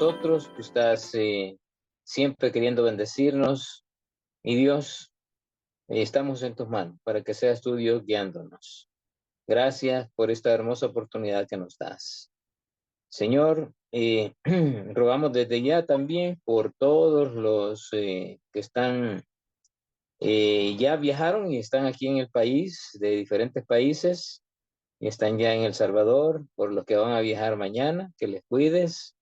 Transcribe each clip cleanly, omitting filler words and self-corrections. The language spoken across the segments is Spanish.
nosotros, tú estás siempre queriendo bendecirnos, y Dios, estamos en tus manos para que seas tú, Dios, guiándonos. Gracias por esta hermosa oportunidad que nos das. Señor, rogamos desde ya también por todos los que están, ya viajaron y están aquí en el país, de diferentes países, y están ya en El Salvador, por los que van a viajar mañana, que les cuides.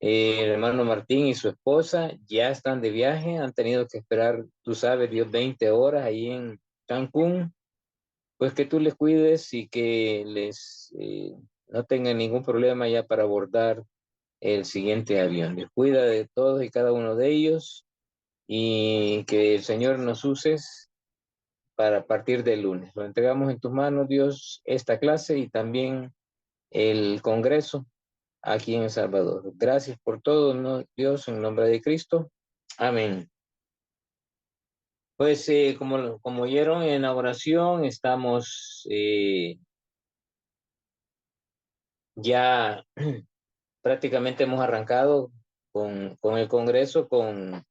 El hermano Martín y su esposa ya están de viaje, han tenido que esperar, tú sabes, Dios, 20 horas ahí en Cancún. Pues que tú les cuides y que les no tengan ningún problema ya para abordar el siguiente avión. Les cuida de todos y cada uno de ellos, y que el Señor nos uses para partir del lunes. Lo entregamos en tus manos, Dios, esta clase y también el Congreso aquí en El Salvador. Gracias por todo, ¿no? Dios, en nombre de Cristo. Amén. Pues como oyeron en la oración, estamos ya prácticamente hemos arrancado con el Congreso, con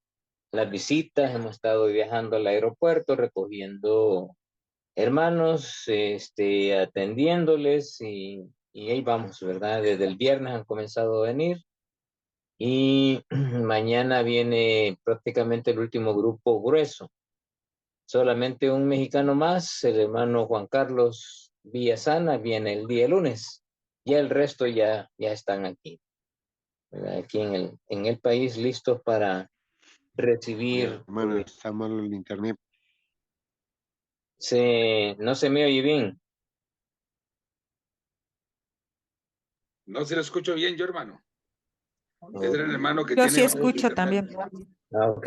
las visitas. Hemos estado viajando al aeropuerto, recogiendo hermanos, atendiéndoles, y ahí vamos, ¿verdad? Desde el viernes han comenzado a venir, y mañana viene prácticamente el último grupo grueso. Solamente un mexicano más, el hermano Juan Carlos Villasana, viene el día lunes. Ya el resto ya están aquí, ¿verdad? Aquí en el país, listos para recibir. Hermano, está malo el internet. No se me oye bien. No se lo escucho bien yo, hermano. Es el hermano que Yo tiene... sí escucho también. Ok.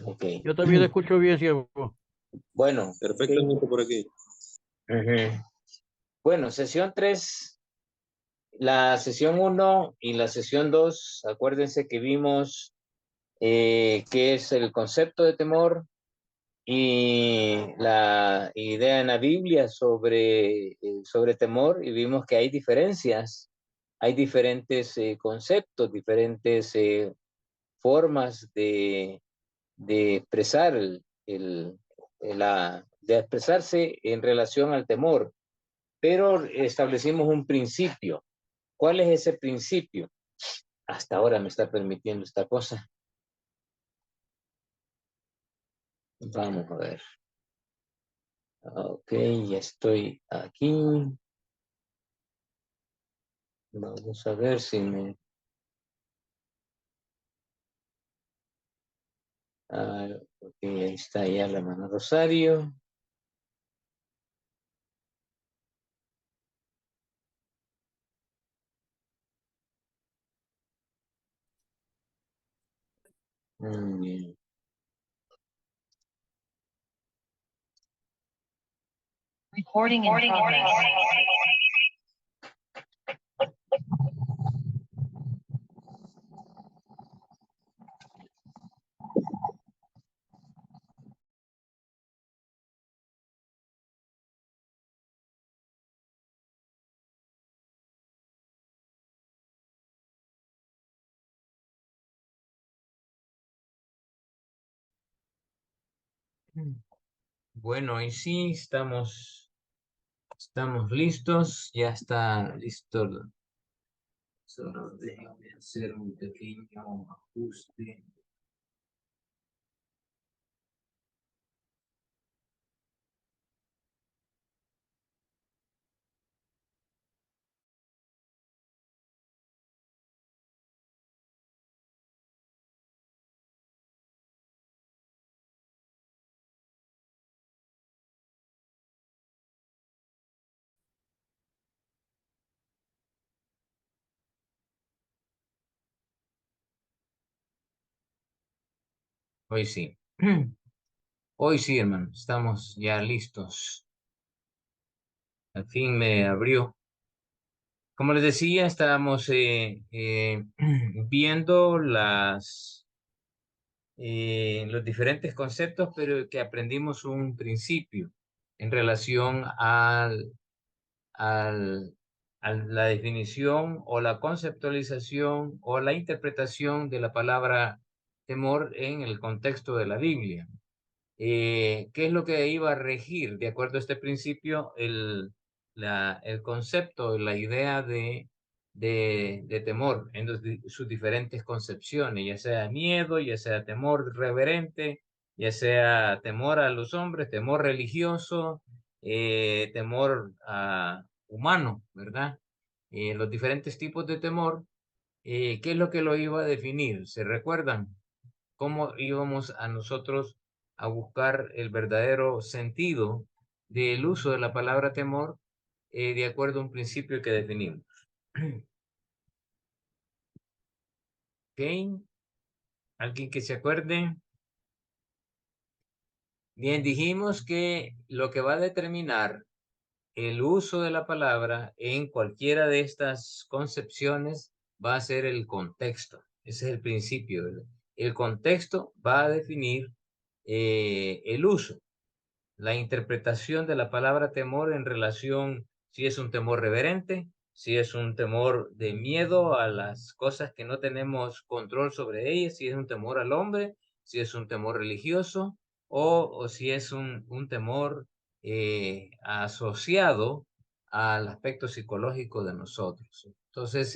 Ok. Yo también escucho bien, siervo. Bueno. Perfectamente por aquí. Bueno, sesión 3, la sesión 1 y la sesión 2, acuérdense que vimos qué es el concepto de temor y la idea en la Biblia sobre temor, y vimos que hay diferencias, hay diferentes conceptos, diferentes formas de expresar de expresarse en relación al temor, pero establecimos un principio. ¿Cuál es ese principio? Hasta ahora me está permitiendo esta cosa. Vamos a ver. Ok, ya estoy aquí. Vamos a ver si me... ok, ahí está ya la mano Rosario. Muy bien. Recording in progress. Bueno, y sí, estamos listos. Ya está listo. Solo déjame hacer un pequeño ajuste. Hoy sí. Hoy sí, hermano. Estamos ya listos. Al fin me abrió. Como les decía, estábamos viendo los diferentes conceptos, pero que aprendimos un principio en relación al la definición o la conceptualización o la interpretación de la palabra temor en el contexto de la Biblia. ¿Qué es lo que iba a regir? De acuerdo a este principio, el concepto, la idea de temor en sus diferentes concepciones, ya sea miedo, ya sea temor reverente, ya sea temor a los hombres, temor religioso, temor humano, ¿verdad? Los diferentes tipos de temor, ¿qué es lo que lo iba a definir? ¿Se recuerdan? ¿Cómo íbamos a nosotros a buscar el verdadero sentido del uso de la palabra temor de acuerdo a un principio que definimos? ¿Ok? ¿Alguien que se acuerde? Bien, dijimos que lo que va a determinar el uso de la palabra en cualquiera de estas concepciones va a ser el contexto. Ese es el principio, ¿verdad? El contexto va a definir el uso, la interpretación de la palabra temor en relación si es un temor reverente, si es un temor de miedo a las cosas que no tenemos control sobre ellas, si es un temor al hombre, si es un temor religioso o si es un temor asociado al aspecto psicológico de nosotros. Entonces,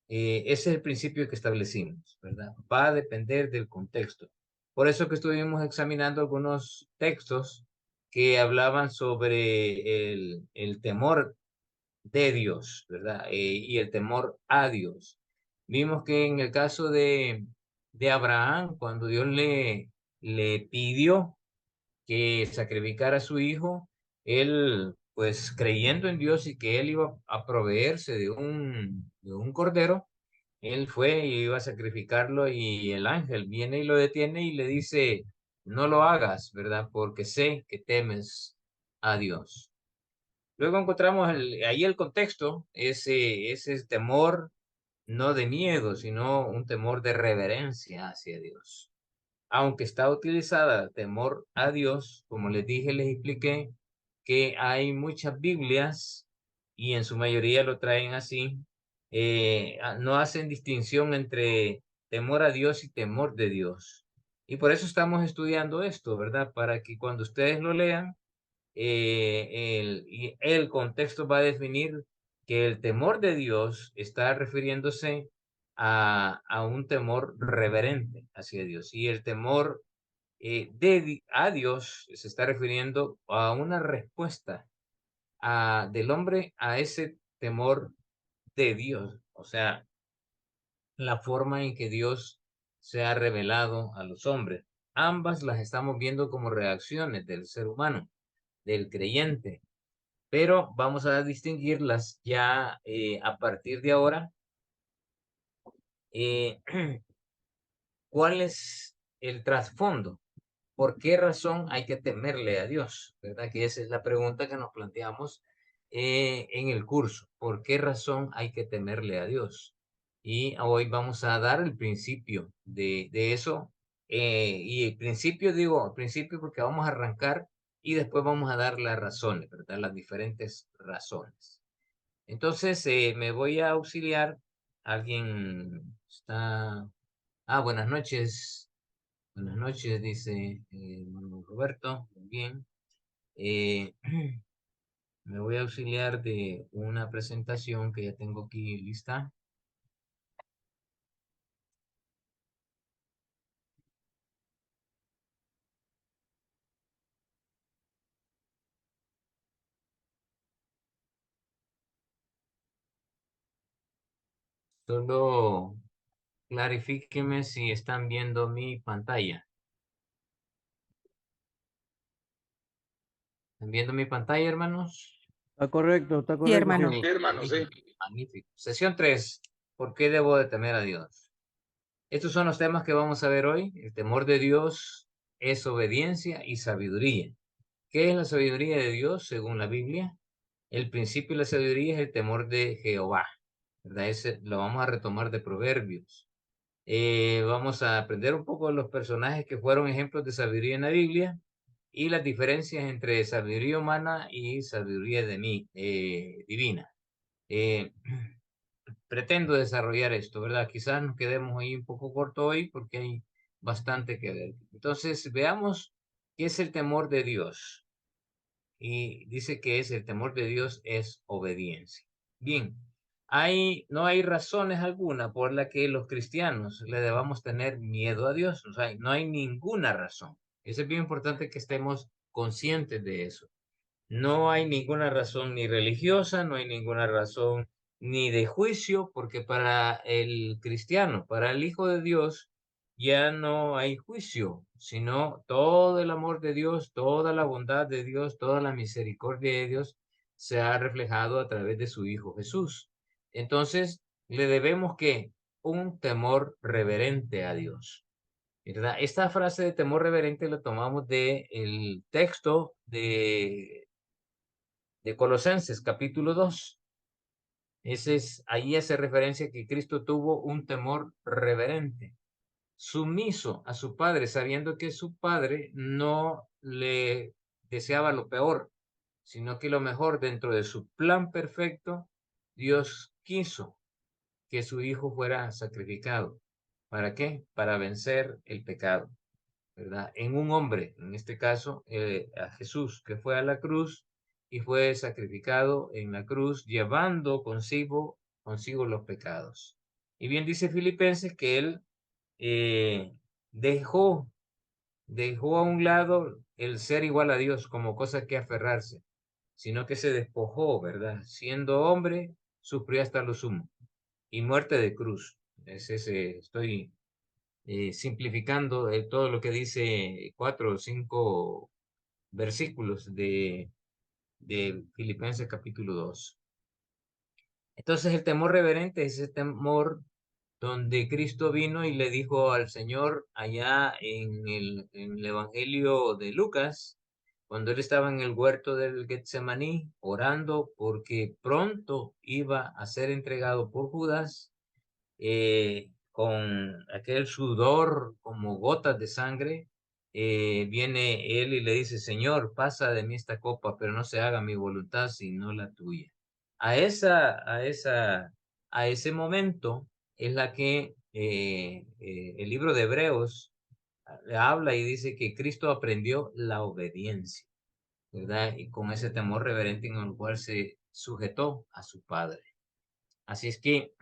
ese es el principio que establecimos, ¿verdad? Va a depender del contexto. Por eso que estuvimos examinando algunos textos que hablaban sobre el temor de Dios, ¿verdad? Y el temor a Dios. Vimos que en el caso de Abraham, cuando Dios le pidió que sacrificara a su hijo, él, pues creyendo en Dios y que él iba a proveerse de un cordero, él fue y iba a sacrificarlo y el ángel viene y lo detiene y le dice, no lo hagas, ¿verdad? Porque sé que temes a Dios. Luego encontramos ahí el contexto, ese temor no de miedo, sino un temor de reverencia hacia Dios. Aunque está utilizada temor a Dios, como les dije, les expliqué que hay muchas Biblias y en su mayoría lo traen así, no hacen distinción entre temor a Dios y temor de Dios. Y por eso estamos estudiando esto, ¿verdad? Para que cuando ustedes lo lean, el contexto va a definir que el temor de Dios está refiriéndose a un temor reverente hacia Dios y el temor a Dios se está refiriendo a una respuesta del hombre a ese temor de Dios, o sea, la forma en que Dios se ha revelado a los hombres. Ambas las estamos viendo como reacciones del ser humano, del creyente, pero vamos a distinguirlas ya a partir de ahora. ¿Cuál es el trasfondo? ¿Por qué razón hay que temerle a Dios? ¿Verdad? Que esa es la pregunta que nos planteamos en el curso. ¿Por qué razón hay que temerle a Dios? Y hoy vamos a dar el principio de eso. Y el principio, digo, el principio porque vamos a arrancar y después vamos a dar las razones, ¿verdad? Las diferentes razones. Entonces, me voy a auxiliar. ¿Alguien está? Ah, buenas noches. Buenas noches, dice Manuel Roberto. Muy bien. Eh, me voy a auxiliar de una presentación que ya tengo aquí lista. Solo clarifíqueme si están viendo mi pantalla. ¿Están viendo mi pantalla, hermanos? Está correcto, Sí, hermano. Sí, hermano, sí. Magnífico. Sesión 3. ¿Por qué debo de temer a Dios? Estos son los temas que vamos a ver hoy. El temor de Dios es obediencia y sabiduría. ¿Qué es la sabiduría de Dios según la Biblia? El principio de la sabiduría es el temor de Jehová, ¿verdad? Ese lo vamos a retomar de Proverbios. Vamos a aprender un poco de los personajes que fueron ejemplos de sabiduría en la Biblia y las diferencias entre sabiduría humana y sabiduría divina. pretendo desarrollar esto, ¿verdad? Quizás nos quedemos ahí un poco corto hoy porque hay bastante que ver. Entonces, veamos qué es el temor de Dios. Y dice que el temor de Dios es obediencia. Bien, no hay razones alguna por la que los cristianos le debamos tener miedo a Dios. O sea, no hay ninguna razón. Es bien importante que estemos conscientes de eso. No hay ninguna razón ni religiosa, no hay ninguna razón ni de juicio, porque para el cristiano, para el Hijo de Dios, ya no hay juicio, sino todo el amor de Dios, toda la bondad de Dios, toda la misericordia de Dios se ha reflejado a través de su Hijo Jesús. Entonces, le debemos que un temor reverente a Dios. ¿Verdad? Esta frase de temor reverente la tomamos del texto de Colosenses, capítulo 2. Ahí hace referencia que Cristo tuvo un temor reverente, sumiso a su Padre, sabiendo que su Padre no le deseaba lo peor, sino que lo mejor. Dentro de su plan perfecto, Dios quiso que su Hijo fuera sacrificado. ¿Para qué? Para vencer el pecado, ¿verdad? En un hombre, en este caso, a Jesús, que fue a la cruz y fue sacrificado en la cruz, llevando consigo los pecados. Y bien dice Filipenses que él eh, dejó, dejó a un lado el ser igual a Dios como cosa que aferrarse, sino que se despojó, ¿verdad? Siendo hombre, sufrió hasta lo sumo y muerte de cruz. Estoy simplificando todo lo que dice 4 o 5 versículos de Filipenses capítulo 2. Entonces el temor reverente es ese temor donde Cristo vino y le dijo al Señor allá en el Evangelio de Lucas, cuando él estaba en el huerto del Getsemaní, orando porque pronto iba a ser entregado por Judas, con aquel sudor como gotas de sangre, viene él y le dice: Señor, pasa de mí esta copa, pero no se haga mi voluntad sino la tuya. A a ese momento es la que el libro de Hebreos habla y dice que Cristo aprendió la obediencia, ¿verdad? Y con ese temor reverente en el cual se sujetó a su Padre. Así es que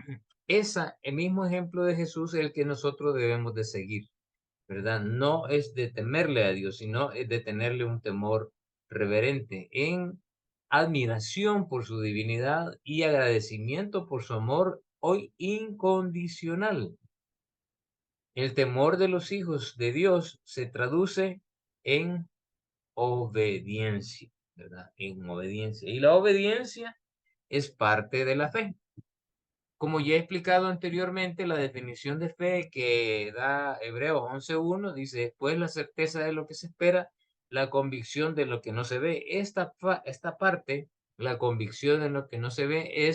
el mismo ejemplo de Jesús es el que nosotros debemos de seguir, ¿verdad? No es de temerle a Dios, sino es de tenerle un temor reverente en admiración por su divinidad y agradecimiento por su amor hoy incondicional. El temor de los hijos de Dios se traduce en obediencia, ¿verdad? En obediencia. Y la obediencia es parte de la fe. Como ya he explicado anteriormente, la definición de fe que da Hebreos 11:1 dice: pues la certeza de lo que se espera, la convicción de lo que no se ve. Esta parte, la convicción de lo que no se ve,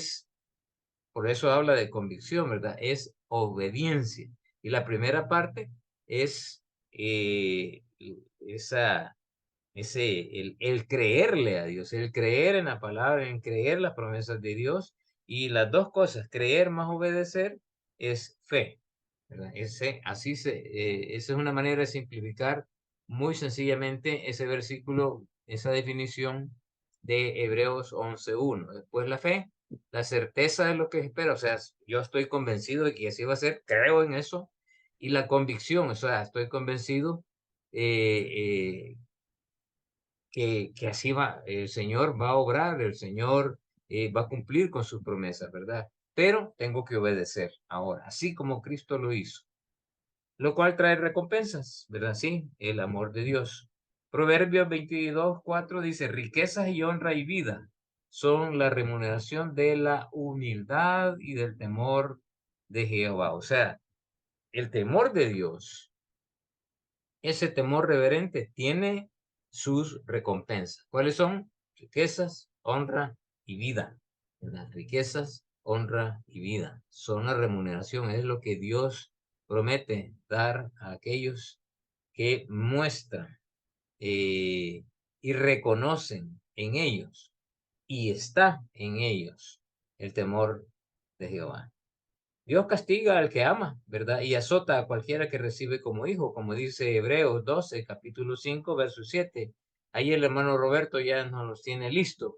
por eso habla de convicción, ¿verdad? Es obediencia. Y la primera parte es esa el creerle a Dios, el creer en la palabra, en creer las promesas de Dios. Y las dos cosas, creer más obedecer, es fe, ¿verdad? Esa es una manera de simplificar muy sencillamente ese versículo, esa definición de Hebreos 11:1. Después la fe, la certeza de lo que espera, o sea, yo estoy convencido de que así va a ser, creo en eso. Y la convicción, o sea, estoy convencido que así va, el Señor va a obrar, el Señor va a cumplir con sus promesas, ¿verdad? Pero tengo que obedecer ahora, así como Cristo lo hizo, lo cual trae recompensas, ¿verdad? Sí, el amor de Dios. Proverbios 22:4 dice: riquezas y honra y vida son la remuneración de la humildad y del temor de Jehová. O sea, el temor de Dios, ese temor reverente, tiene sus recompensas. ¿Cuáles son? Riquezas, honra y vida. Las riquezas, honra y vida son la remuneración, es lo que Dios promete dar a aquellos que muestran y reconocen en ellos y está en ellos el temor de Jehová. Dios castiga al que ama, ¿verdad? Y azota a cualquiera que recibe como hijo, como dice Hebreos 12, capítulo 5, verso 7. Ahí el hermano Roberto ya nos los tiene listo.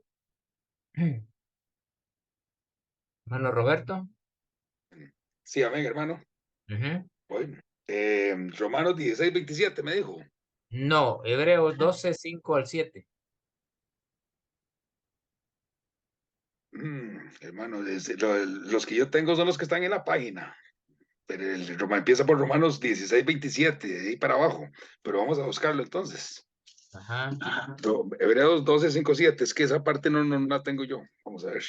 Hermano Roberto. Sí, amén, hermano. Bueno, Romanos 16, 27 me dijo. No, Hebreos 12, 5 al 7. Hermano, los que yo tengo son los que están en la página. Pero empieza por Romanos 16, 27, de ahí para abajo. Pero vamos a buscarlo entonces. Ajá. Hebreos 12, 5, 7. Es que esa parte no la tengo yo. Vamos a ver.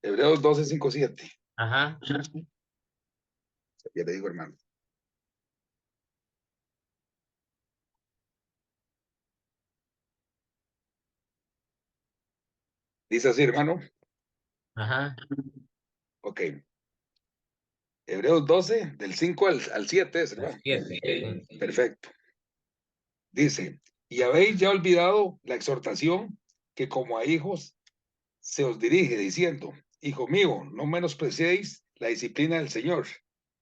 Hebreos 12, 5, 7. Ajá. Ya le digo, hermano. Dice así, hermano. Ajá. Ok. Hebreos 12, del 5 al 7, es, ¿verdad? 7. Perfecto. Dice, y habéis ya olvidado la exhortación que como a hijos se os dirige, diciendo, hijo mío, no menospreciéis la disciplina del Señor,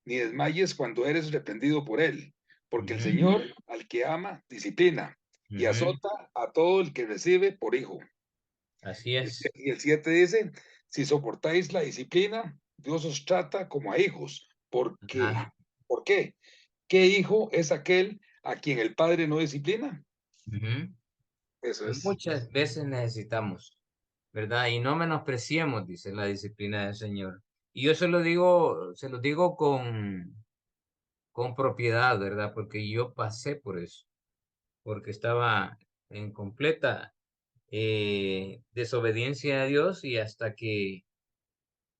ni desmayes cuando eres reprendido por él, porque el Señor al que ama, disciplina, y azota a todo el que recibe por hijo. Así es. Y el 7 dice, si soportáis la disciplina, Dios os trata como a hijos. ¿Por qué? ¿Por qué? ¿Qué hijo es aquel a quien el padre no disciplina? Eso es. Muchas veces necesitamos, ¿verdad? Y no menospreciemos, dice la disciplina del Señor. Y yo se lo digo con propiedad, ¿verdad? Porque yo pasé por eso, porque estaba en completa desobediencia a Dios y hasta que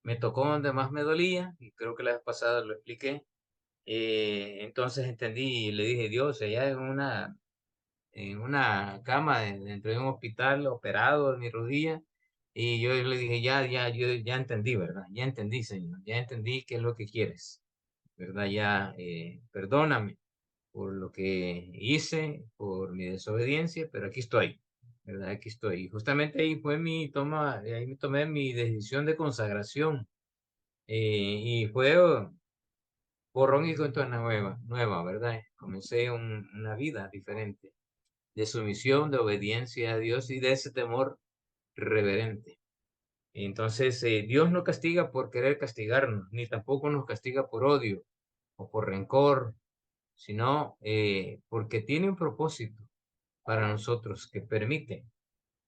me tocó donde más me dolía, y creo que la vez pasada lo expliqué, entonces entendí y le dije, Dios, allá en una cama dentro de un hospital operado en mi rodilla, y yo le dije, yo ya entendí, ¿verdad? Ya entendí, Señor, ya entendí qué es lo que quieres, ¿verdad? Ya, perdóname por lo que hice, por mi desobediencia, pero aquí estoy, ¿verdad? Aquí estoy. Y justamente ahí fue ahí me tomé mi decisión de consagración, y fue borrón y cuenta nueva, ¿verdad? Comencé una vida diferente, de sumisión, de obediencia a Dios y de ese temor reverente. Entonces, Dios no castiga por querer castigarnos, ni tampoco nos castiga por odio o por rencor, sino porque tiene un propósito para nosotros que permite.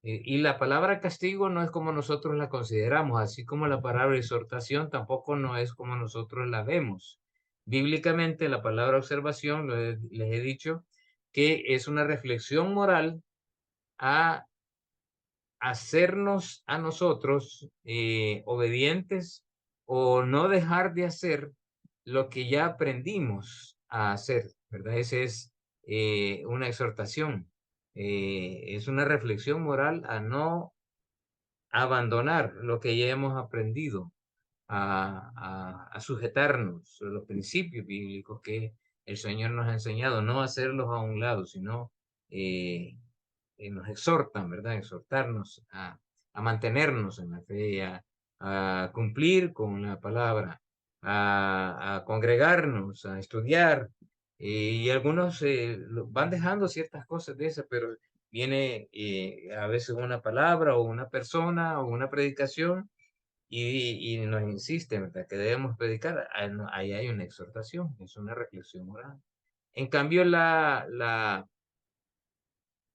Y la palabra castigo no es como nosotros la consideramos, así como la palabra exhortación tampoco no es como nosotros la vemos. Bíblicamente, la palabra observación, les he dicho, que es una reflexión moral a hacernos a nosotros obedientes o no dejar de hacer lo que ya aprendimos a hacer, ¿verdad? Esa es una exhortación, es una reflexión moral a no abandonar lo que ya hemos aprendido, a sujetarnos a los principios bíblicos que el Señor nos ha enseñado, no hacerlos a un lado, sino nos exhortan, ¿verdad? Exhortarnos a mantenernos en la fe, a cumplir con la palabra, a congregarnos, a estudiar. Y algunos van dejando ciertas cosas de esas, pero viene a veces una palabra o una persona o una predicación y nos insiste, ¿verdad? Que debemos predicar. Ahí hay una exhortación, es una reflexión moral. En cambio, la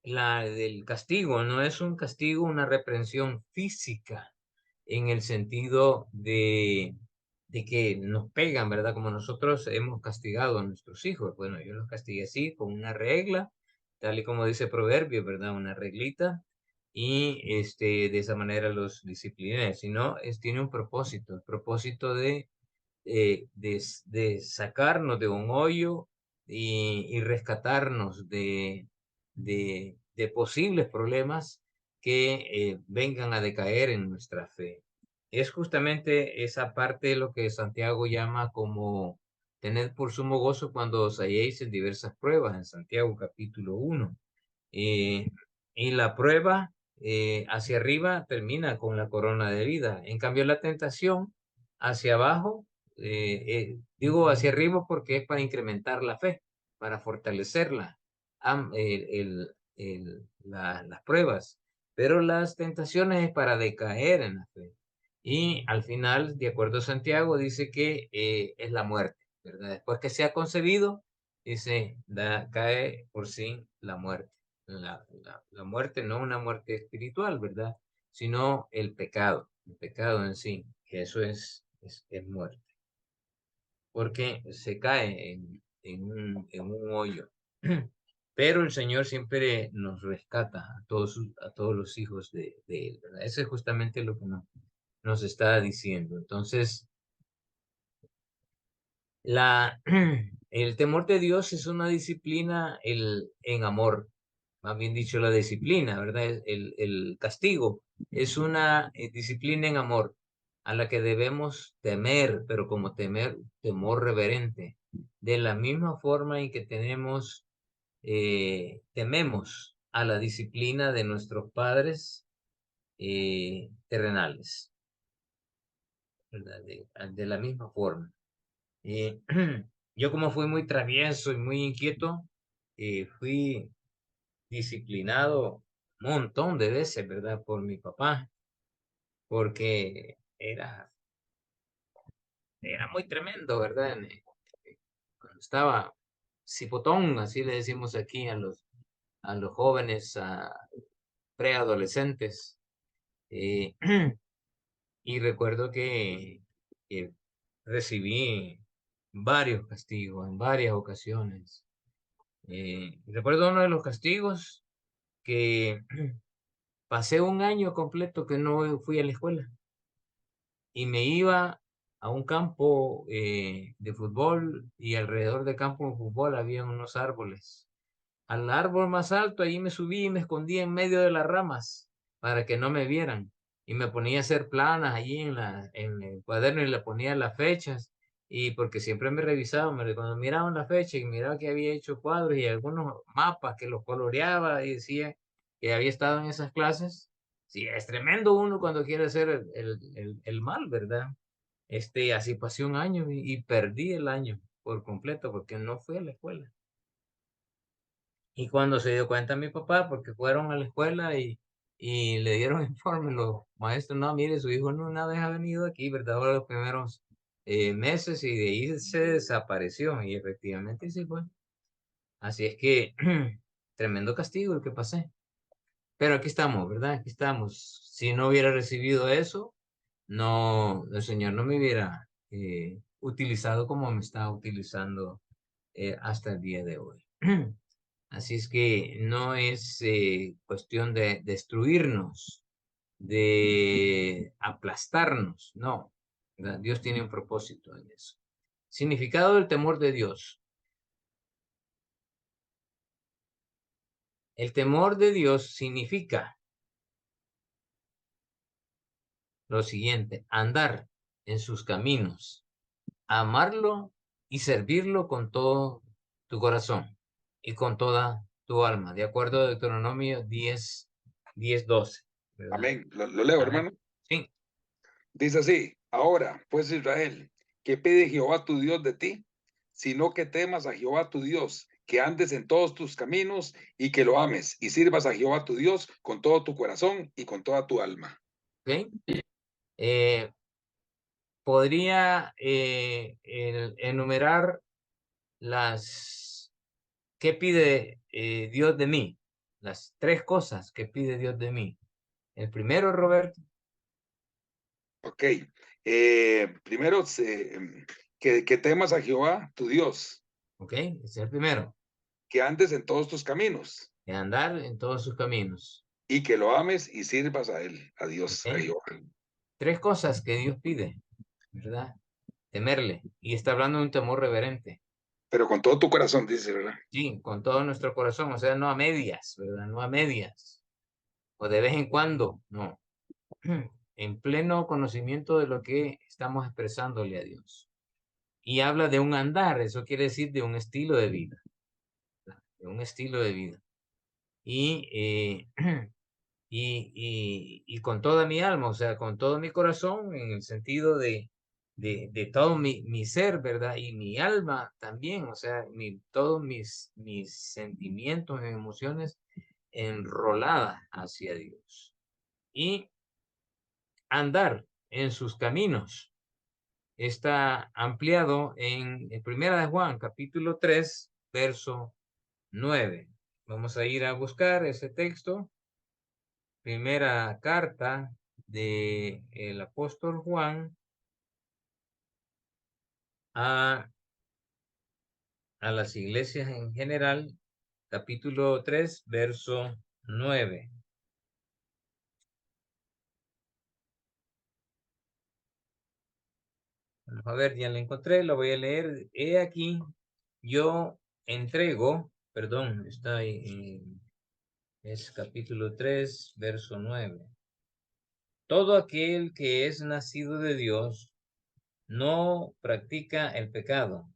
del castigo no es un castigo, una reprensión física en el sentido de que nos pegan, ¿verdad? Como nosotros hemos castigado a nuestros hijos. Bueno, yo los castigué así, con una regla, tal y como dice Proverbio, ¿verdad? Una reglita. Y de esa manera los discipliné, sino tiene un propósito, el propósito de sacarnos de un hoyo y rescatarnos de posibles problemas que vengan a decaer en nuestra fe. Es justamente esa parte de lo que Santiago llama como tened por sumo gozo cuando os halléis en diversas pruebas, en Santiago capítulo 1. Y la prueba hacia arriba termina con la corona de vida. En cambio, la tentación hacia abajo, digo hacia arriba porque es para incrementar la fe, para fortalecerla, las pruebas, pero las tentaciones es para decaer en la fe. Y al final, de acuerdo a Santiago, dice que es la muerte, ¿verdad? Después que se ha concebido, dice, cae por sí la muerte. La muerte, no una muerte espiritual, ¿verdad? Sino el pecado en sí, que eso es muerte. Porque se cae en un hoyo. Pero el Señor siempre nos rescata a todos los hijos de Él, ¿verdad? Eso es justamente lo que nos está diciendo. Entonces, el temor de Dios es una disciplina en amor, más bien dicho, la disciplina, ¿verdad? El castigo es una disciplina en amor a la que debemos temer, pero como temor reverente, de la misma forma en que tememos a la disciplina de nuestros padres terrenales, ¿verdad? De la misma forma. Yo como fui muy travieso y muy inquieto, fui disciplinado un montón de veces, ¿verdad? Por mi papá, porque era muy tremendo, ¿verdad? Cuando estaba cipotón, así le decimos aquí a los jóvenes, preadolescentes, eh, y recuerdo que recibí varios castigos en varias ocasiones. Recuerdo uno de los castigos que pasé un año completo que no fui a la escuela y me iba a un campo de fútbol y alrededor del campo de fútbol había unos árboles. Al árbol más alto, ahí me subí y me escondí en medio de las ramas para que no me vieran. Y me ponía a hacer planas allí en el cuaderno y le ponía las fechas. Y porque siempre me revisaban, cuando miraban la fecha y miraba que había hecho cuadros y algunos mapas que los coloreaba y decía que había estado en esas clases. Sí, es tremendo uno cuando quiere hacer el mal, ¿verdad? Así pasé un año y perdí el año por completo porque no fui a la escuela. Y cuando se dio cuenta mi papá, porque fueron a la escuela y le dieron informe los maestros, no, mire, su hijo no una vez ha venido aquí, ¿verdad? Ahora los primeros meses y de ahí se desapareció y efectivamente sí fue. Así es que tremendo castigo el que pasé. Pero aquí estamos, ¿verdad? Aquí estamos. Si no hubiera recibido eso, no, el Señor no me hubiera utilizado como me está utilizando hasta el día de hoy. Así es que no es cuestión de destruirnos, de aplastarnos, no. ¿Verdad? Dios tiene un propósito en eso. Significado del temor de Dios. El temor de Dios significa lo siguiente: andar en sus caminos, amarlo y servirlo con todo tu corazón y con toda tu alma, de acuerdo a Deuteronomio 10:12. ¿Verdad? Amén. Lo leo, Ajá. hermano. Sí. Dice así: ahora, pues Israel, ¿qué pide Jehová tu Dios de ti? Sino que temas a Jehová tu Dios, que andes en todos tus caminos y que lo ames y sirvas a Jehová tu Dios con todo tu corazón y con toda tu alma. ¿Ok? Podría enumerar ¿qué pide Dios de mí? Las tres cosas que pide Dios de mí. El primero, Roberto. Ok. Primero, que temas a Jehová tu Dios, ¿Ok? Ese es el primero. que andes en todos tus caminos De andar en todos sus caminos. y que lo ames y sirvas a él, a Dios, a ¿Ok? Jehová. Tres cosas que Dios pide, ¿verdad? Temerle. Y está hablando de un temor reverente. Pero con todo tu corazón, dice, ¿verdad? Sí, con todo nuestro corazón. O sea, no a medias, ¿verdad? No a medias. O de vez en cuando, no. En pleno conocimiento de lo que estamos expresándole a Dios. Y habla de un andar, eso quiere decir de un estilo de vida, ¿verdad? De un estilo de vida. Y, y con toda mi alma, o sea, con todo mi corazón, en el sentido de todo mi ser, ¿verdad? Y mi alma también, o sea, todos mis sentimientos y emociones enroladas hacia Dios. Y andar en sus caminos está ampliado en Primera de Juan, capítulo 3, verso 9. Vamos a ir a buscar ese texto. Primera carta de el apóstol Juan a las iglesias en general, capítulo 3, verso 9. Vamos a ver, ya la encontré, lo voy a leer. He aquí, yo entrego, perdón, está ahí, es capítulo 3, verso 9. Todo aquel que es nacido de Dios no practica el pecado,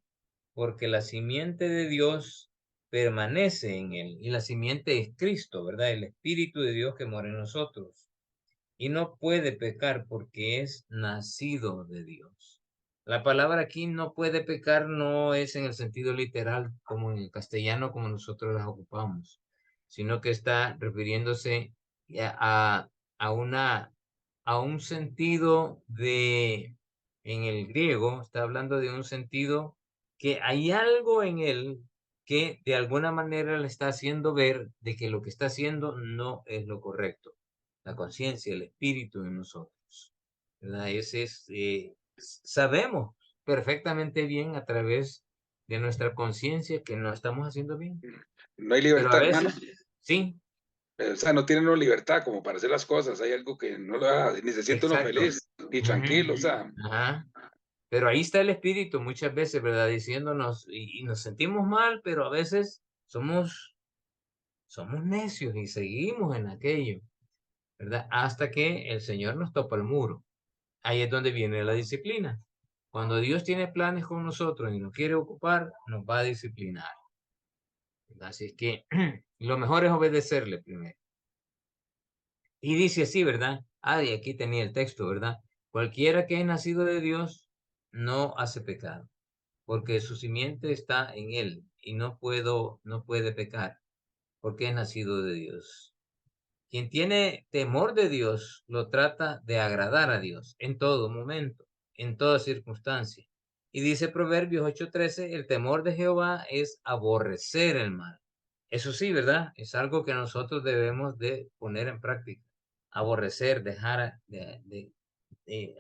porque la simiente de Dios permanece en él, y la simiente es Cristo, ¿verdad? El Espíritu de Dios que mora en nosotros, y no puede pecar porque es nacido de Dios. La palabra aquí no puede pecar no es en el sentido literal como en el castellano como nosotros las ocupamos, sino que está refiriéndose a una a un sentido en el griego, está hablando de un sentido que hay algo en él que de alguna manera le está haciendo ver de que lo que está haciendo no es lo correcto. La conciencia, el espíritu en nosotros, ¿verdad? Ese es, sabemos perfectamente bien a través de nuestra conciencia que no estamos haciendo bien, No hay pero a libertad, hermano. veces, sí, O sea, no tiene uno libertad como para hacer las cosas. Hay algo que no lo da, ni se siente uno exacto. feliz, ni tranquilo. O sea, Ajá. Pero ahí está el espíritu muchas veces, ¿verdad? Diciéndonos, y nos sentimos mal, pero a veces somos necios y seguimos en aquello, ¿verdad? Hasta que el Señor nos topa el muro. Ahí es donde viene la disciplina. Cuando Dios tiene planes con nosotros y nos quiere ocupar, nos va a disciplinar, ¿verdad? Así es que lo mejor es obedecerle primero. Y dice así, ¿verdad? Ah, y aquí tenía el texto, ¿verdad? Cualquiera que es nacido de Dios no hace pecado, porque su simiente está en él y no puede pecar, porque es nacido de Dios. Quien tiene temor de Dios lo trata de agradar a Dios en todo momento, en toda circunstancia. Y dice Proverbios 8:13, el temor de Jehová es aborrecer el mal. Eso sí, ¿verdad? Es algo que nosotros debemos de poner en práctica. Aborrecer, dejar de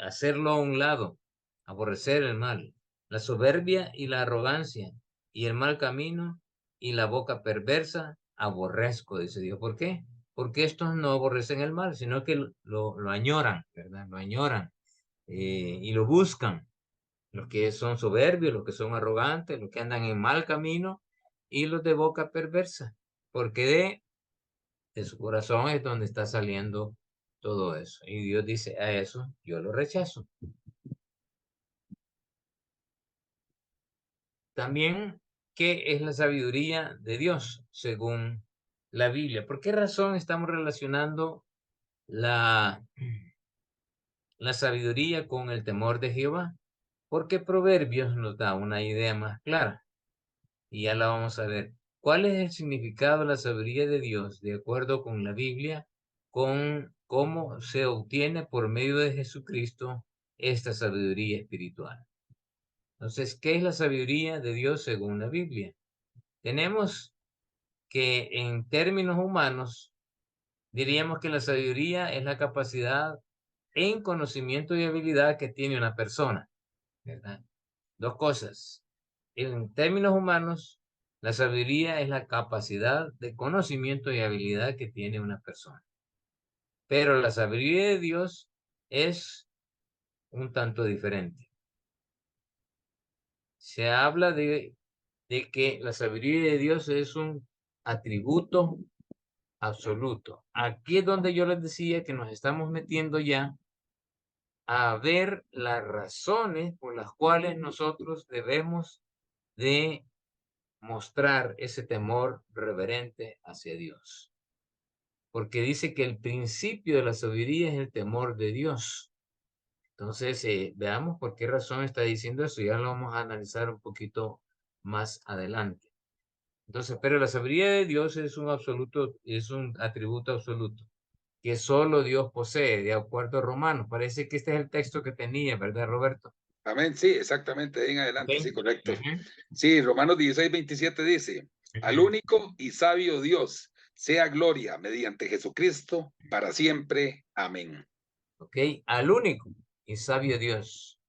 hacerlo a un lado, aborrecer el mal, la soberbia y la arrogancia y el mal camino y la boca perversa, aborrezco, dice Dios. ¿Por qué? Porque estos no aborrecen el mal, sino que lo añoran, ¿verdad? Lo añoran y lo buscan. Los que son soberbios, los que son arrogantes, los que andan en mal camino y los de boca perversa, porque de su corazón es donde está saliendo todo eso. Y Dios dice, a eso yo lo rechazo. También, ¿qué es la sabiduría de Dios según la Biblia? ¿Por qué razón estamos relacionando la sabiduría con el temor de Jehová? Porque Proverbios nos da una idea más clara y ya la vamos a ver. ¿Cuál es el significado de la sabiduría de Dios de acuerdo con la Biblia, con cómo se obtiene por medio de Jesucristo esta sabiduría espiritual? Entonces, ¿qué es la sabiduría de Dios según la Biblia? Tenemos que en términos humanos diríamos que la sabiduría es la capacidad en conocimiento y habilidad que tiene una persona, ¿verdad? Dos cosas. En términos humanos, la sabiduría es la capacidad de conocimiento y habilidad que tiene una persona. Pero la sabiduría de Dios es un tanto diferente. Se habla de que la sabiduría de Dios es un atributo absoluto. Aquí es donde yo les decía que nos estamos metiendo ya a ver las razones por las cuales nosotros debemos de mostrar ese temor reverente hacia Dios. porque dice que el principio de la sabiduría es el temor de Dios. Entonces, veamos por qué razón está diciendo eso. Ya lo vamos a analizar un poquito más adelante. Entonces, pero la sabiduría de Dios es un absoluto, es un atributo absoluto que solo Dios posee, de acuerdo a Romanos. Parece que este es el texto que tenía, ¿verdad, Roberto? Amén, sí, exactamente, ahí en adelante, Ok. sí, correcto. Ujú, Sí, Romanos 16:27 dice, al ujú. único y sabio Dios, sea gloria mediante Jesucristo para siempre. Amén. Ok, al único y sabio Dios,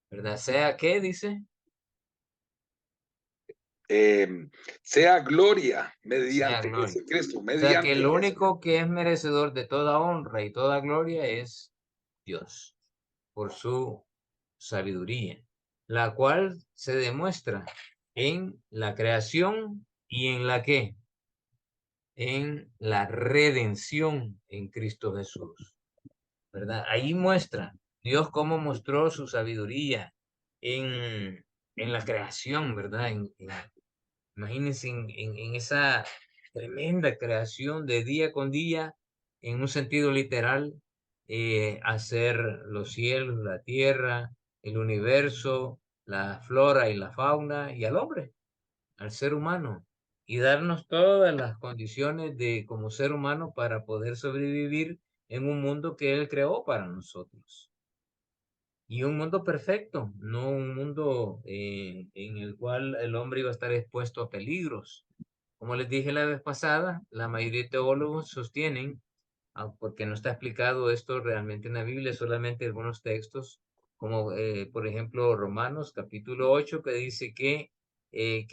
¿verdad? Sea que dice, Sea gloria sea mediante gloria. Jesucristo, O sea que mediante el Jesucristo. único que es merecedor de toda honra y toda gloria es Dios, por su sabiduría, la cual se demuestra en la creación y en la que, en la redención en Cristo Jesús, ¿verdad? Ahí muestra Dios cómo mostró su sabiduría en la creación, ¿verdad? Imagínense en esa tremenda creación de día con día, en un sentido literal, hacer los cielos, la tierra, el universo, la flora y la fauna, y al hombre, al ser humano, y darnos todas las condiciones de como ser humano para poder sobrevivir en un mundo que Él creó para nosotros. Y un mundo perfecto, no un mundo en el cual el hombre iba a estar expuesto a peligros. Como les dije la vez pasada, la mayoría de teólogos sostienen, porque no está explicado esto realmente en la Biblia, solamente algunos textos, como por ejemplo Romanos capítulo 8, que dice que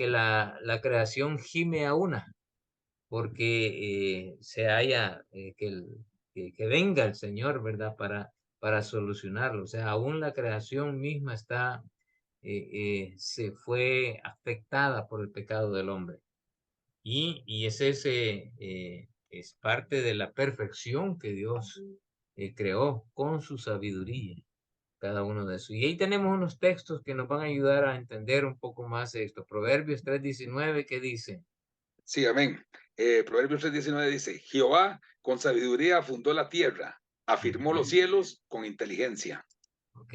la creación gime a una, porque se haya, que venga el Señor, ¿verdad? Para solucionarlo. O sea, aún la creación misma se fue afectada por el pecado del hombre. Y es parte de la perfección que Dios creó con su sabiduría, cada uno de eso. Y ahí tenemos unos textos que nos van a ayudar a entender un poco más esto. Proverbios 3:19, ¿qué dice? Sí, amén. Proverbios 3:19 dice, Jehová con sabiduría fundó la tierra, afirmó los cielos con inteligencia. Ok.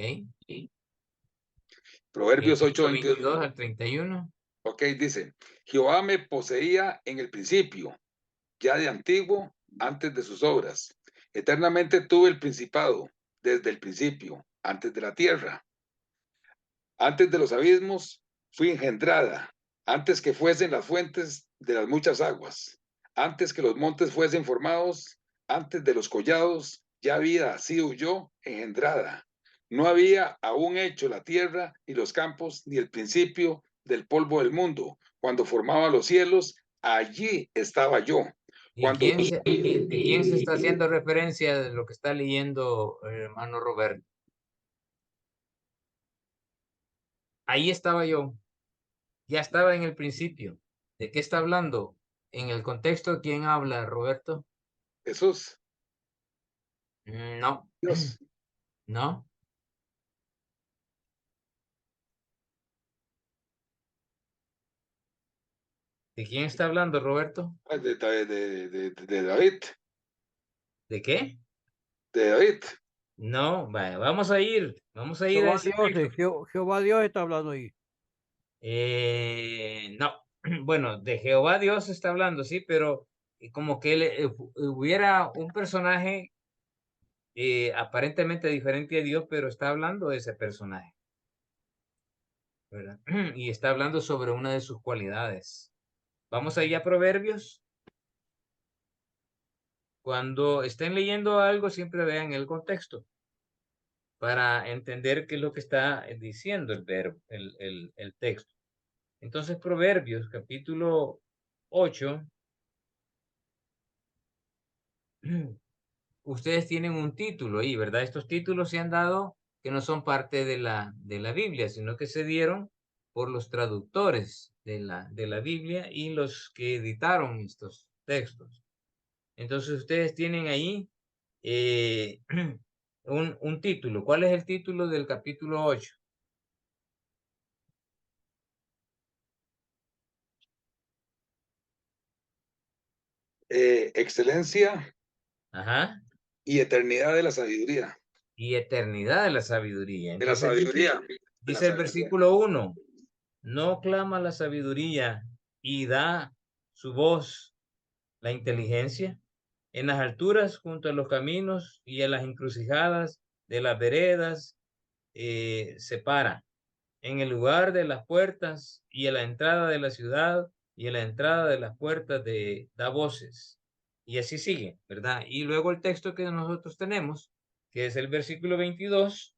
Proverbios Verso 8:22. 22 al 31. Ok, dice, Jehová me poseía en el principio, ya de antiguo, antes de sus obras. Eternamente tuve el principado, desde el principio, antes de la tierra. Antes de los abismos fui engendrada, antes que fuesen las fuentes de las muchas aguas, antes que los montes fuesen formados, antes de los collados, ya había sido yo engendrada. No había aún hecho la tierra, ni los campos, ni el principio del polvo del mundo. Cuando formaba los cielos, allí estaba yo. Cuando ¿De quién se está haciendo referencia de lo que está leyendo el hermano Roberto? Ahí estaba yo, ya estaba en el principio. ¿De qué está hablando? En el contexto, ¿quién habla, Roberto? Jesús, No, Dios, no. ¿De quién está hablando, Roberto? de David, ¿De qué? de David. No, vaya, vamos a ir a Jehová ese Dios, texto. Jehová Dios está hablando ahí. No, bueno, de Jehová Dios está hablando, sí, pero como que hubiera un personaje aparentemente diferente a Dios, pero está hablando de ese personaje, ¿verdad? Y está hablando sobre una de sus cualidades. Vamos allá a Proverbios. Cuando estén leyendo algo, siempre vean el contexto para entender qué es lo que está diciendo el verbo, el texto. Entonces, Proverbios, capítulo 8, ustedes tienen un título ahí, ¿verdad? Estos títulos se han dado que no son parte de la Biblia, sino que se dieron por los traductores de la Biblia y los que editaron estos textos. Entonces, ustedes tienen ahí eh, un título. ¿Cuál es el título del capítulo 8? excelencia Ajá. y eternidad de la sabiduría. Y eternidad de la sabiduría. De la Entonces sabiduría. dice el versículo 1, no clama la sabiduría y da su voz la inteligencia en las alturas junto a los caminos y en las encrucijadas de las veredas se para en el lugar de las puertas y en la entrada de la ciudad y en la entrada de las puertas da voces. Y así sigue, ¿verdad? Y luego el texto que nosotros tenemos, que es el versículo 22,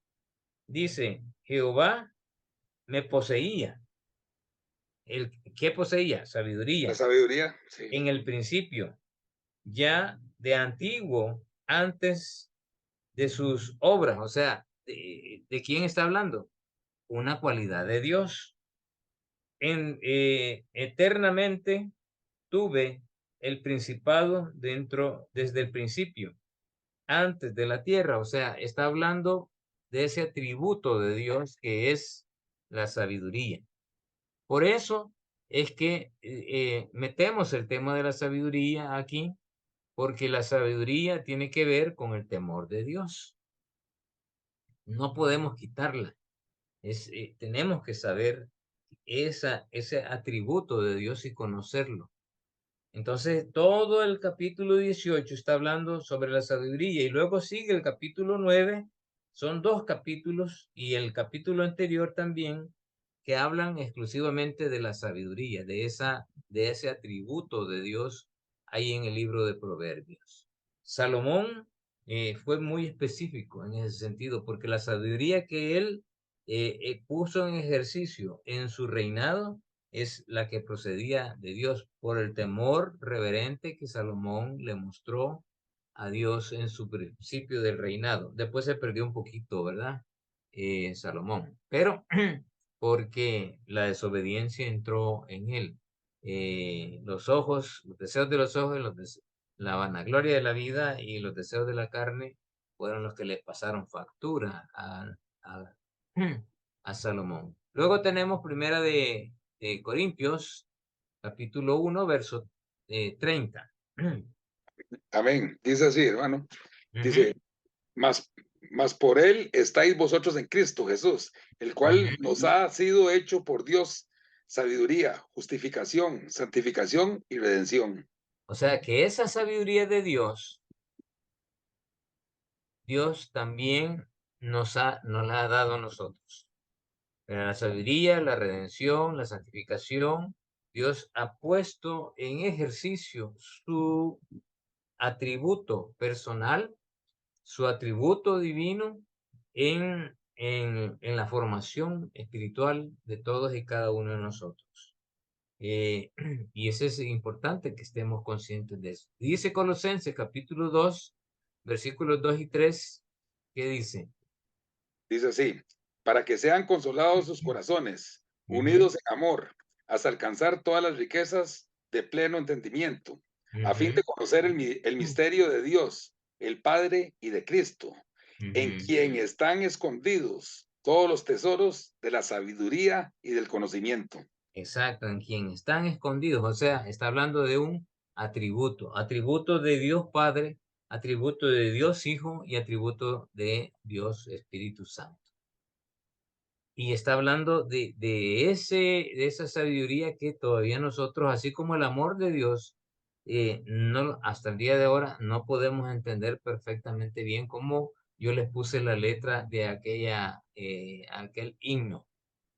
dice, Jehová me poseía. ¿Qué poseía? La Sabiduría. sabiduría, sí. En el principio, ya de antiguo, antes de sus obras. O sea, ¿de quién está hablando? Una cualidad de Dios. Eternamente tuve el principado desde el principio, antes de la tierra. O sea, está hablando de ese atributo de Dios que es la sabiduría. Por eso es que metemos el tema de la sabiduría aquí, porque la sabiduría tiene que ver con el temor de Dios. No podemos quitarla. Tenemos que saber ese atributo de Dios y conocerlo. Entonces, todo el capítulo 18 está hablando sobre la sabiduría y luego sigue el capítulo 9. Son 2 capítulos y el capítulo anterior también que hablan exclusivamente de la sabiduría, de ese atributo de Dios ahí en el libro de Proverbios. Salomón fue muy específico en ese sentido porque la sabiduría que él puso en ejercicio en su reinado es la que procedía de Dios por el temor reverente que Salomón le mostró a Dios en su principio del reinado. Después se perdió un poquito, ¿verdad? Salomón, pero porque la desobediencia entró en él. Los deseos de los ojos, la vanagloria de la vida y los deseos de la carne fueron los que le pasaron factura a Salomón. Luego tenemos primera de Corintios, capítulo 1, verso 30. Amén. Dice así, hermano. Ujú, Dice, mas por él estáis vosotros en Cristo Jesús, el cual ujú. nos ha sido hecho por Dios sabiduría, justificación, santificación y redención. O sea que esa sabiduría de Dios también nos la ha dado a nosotros. Pero la sabiduría, la redención, la santificación, Dios ha puesto en ejercicio su atributo personal, su atributo divino en la formación espiritual de todos y cada uno de nosotros. Y eso es importante que estemos conscientes de eso. Dice Colosenses capítulo 2, versículos 2 y 3, ¿qué dice? Dice así, para que sean consolados sus corazones, unidos en amor, hasta alcanzar todas las riquezas de pleno entendimiento, a fin de conocer el misterio de Dios, el Padre y de Cristo, en quien están escondidos todos los tesoros de la sabiduría y del conocimiento. Exacto, en quien están escondidos, o sea, está hablando de un atributo de Dios Padre, atributo de Dios Hijo y atributo de Dios Espíritu Santo. Y está hablando de esa sabiduría que todavía nosotros, así como el amor de Dios, no, hasta el día de ahora no podemos entender perfectamente bien cómo yo les puse la letra de aquel himno,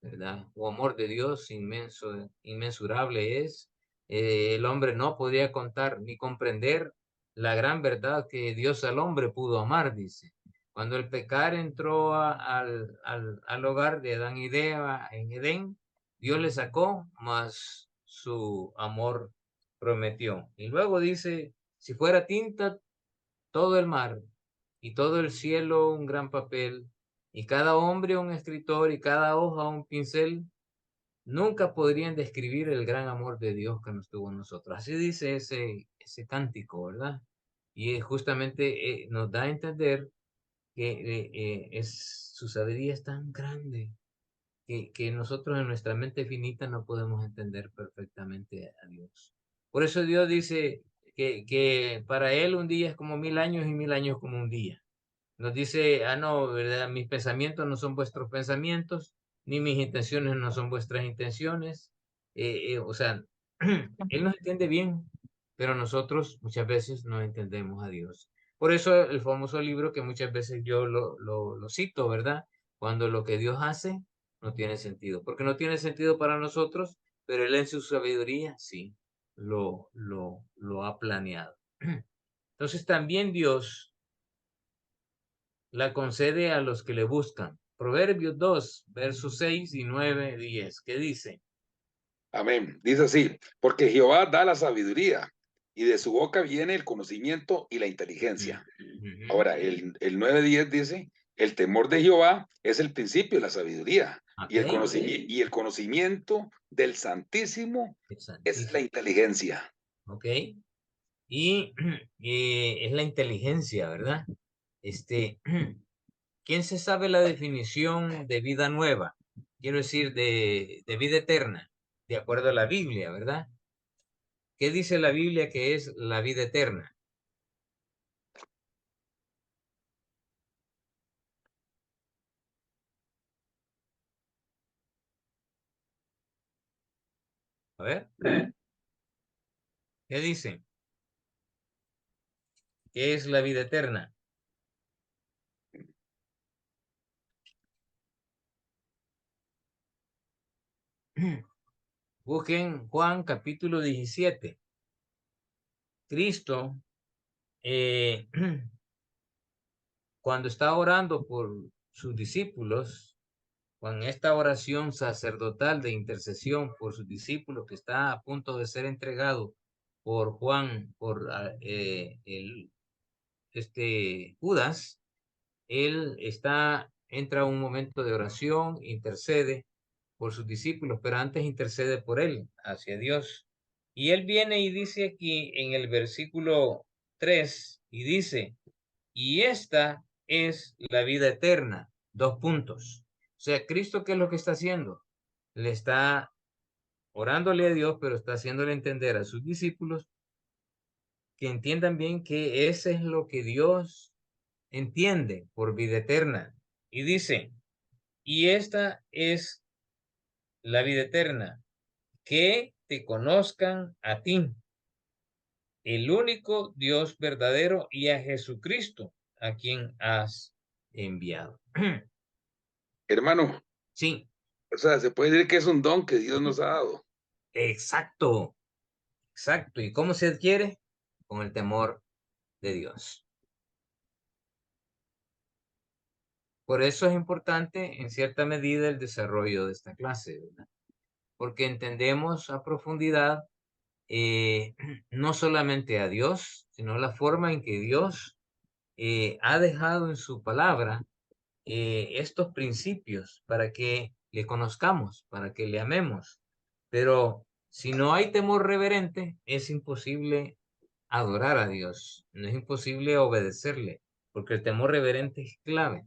¿verdad? O amor de Dios inmenso, inmensurable es. El hombre no podría contar ni comprender la gran verdad que Dios al hombre pudo amar, dice. Cuando el pecar entró al hogar de Adán y de Eva en Edén, Dios le sacó, mas su amor prometió. Y luego dice, si fuera tinta todo el mar y todo el cielo un gran papel, y cada hombre un escritor y cada hoja un pincel, nunca podrían describir el gran amor de Dios que nos tuvo a nosotros. Así dice ese cántico, ¿verdad? Y justamente nos da a entender que su sabiduría es tan grande que nosotros en nuestra mente finita no podemos entender perfectamente a Dios. Por eso Dios dice, que para él un día es como 1000 años y 1000 años como un día. Nos dice, no, ¿verdad? Mis pensamientos no son vuestros pensamientos, ni mis intenciones no son vuestras intenciones. O sea, él nos entiende bien, pero nosotros muchas veces no entendemos a Dios. Por eso el famoso libro que muchas veces yo lo cito, ¿verdad? Cuando lo que Dios hace no tiene sentido, porque no tiene sentido para nosotros, pero Él en su sabiduría sí lo ha planeado. Entonces también Dios la concede a los que le buscan. Proverbios 2, versos 6 y 9, 10. ¿Qué dice? Amén. Dice así, porque Jehová da la sabiduría y de su boca viene el conocimiento y la inteligencia. Ahora, el 9:10 dice, el temor de Jehová es el principio de la sabiduría y el conocimiento del Santísimo es la inteligencia. Ok. Y es la inteligencia, ¿verdad? ¿Quién se sabe la definición de vida nueva? Quiero decir, de vida eterna, de acuerdo a la Biblia, ¿verdad? ¿Qué dice la Biblia que es la vida eterna? A ver, ¿qué dice? ¿Qué es la vida eterna? Busquen Juan capítulo 17. Cristo, cuando está orando por sus discípulos, con esta oración sacerdotal de intercesión por sus discípulos que está a punto de ser entregado por Juan, por Judas, él entra a un momento de oración, intercede por sus discípulos, pero antes intercede por él, hacia Dios. Y él viene y dice aquí en el versículo 3, y dice, y esta es la vida eterna, 2 puntos. O sea, Cristo, ¿qué es lo que está haciendo? Le está orándole a Dios, pero está haciéndole entender a sus discípulos que entiendan bien que ese es lo que Dios entiende por vida eterna. Y dice, y esta es la vida eterna, que te conozcan a ti, el único Dios verdadero, y a Jesucristo, a quien has enviado. Hermano, Sí, o sea, se puede decir que es un don que Dios nos ha dado. exacto, exacto. ¿Y cómo se adquiere? Con el temor de Dios. Por eso es importante, en cierta medida, el desarrollo de esta clase, ¿verdad? Porque entendemos a profundidad no solamente a Dios, sino la forma en que Dios ha dejado en su palabra estos principios para que le conozcamos, para que le amemos. Pero si no hay temor reverente, es imposible adorar a Dios, no es imposible obedecerle, porque el temor reverente es clave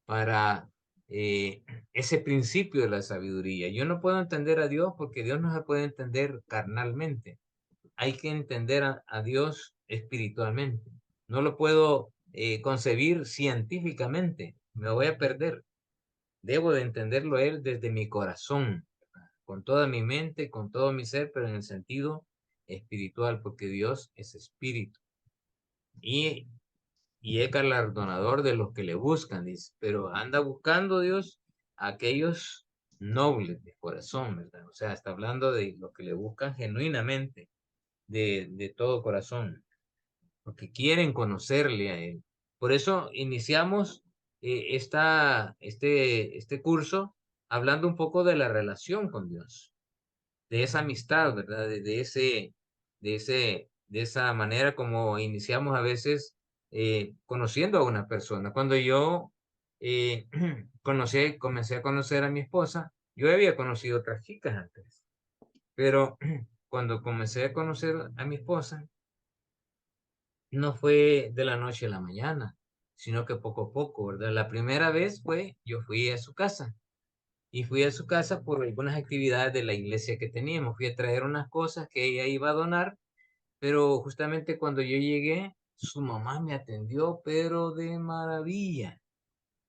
para ese principio de la sabiduría. Yo no puedo entender a Dios porque Dios no se puede entender carnalmente. Hay que entender a Dios espiritualmente. No lo puedo concebir científicamente. Me voy a perder. Debo de entenderlo a Él desde mi corazón, con toda mi mente, con todo mi ser, pero en el sentido espiritual, porque Dios es espíritu. Y es galardonador de los que le buscan, dice, pero anda buscando Dios a aquellos nobles de corazón, ¿verdad? O sea, está hablando de los que le buscan genuinamente, de todo corazón, porque quieren conocerle a Él. Por eso iniciamos este curso hablando un poco de la relación con Dios, de esa amistad, ¿verdad? De esa manera como iniciamos a veces conociendo a una persona. Cuando yo comencé a conocer a mi esposa, yo había conocido otras chicas antes, pero cuando comencé a conocer a mi esposa, no fue de la noche a la mañana, sino que poco a poco, ¿verdad? La primera vez yo fui a su casa y fui a su casa por algunas actividades de la iglesia que teníamos. Fui a traer unas cosas que ella iba a donar, pero justamente cuando yo llegué, su mamá me atendió, pero de maravilla,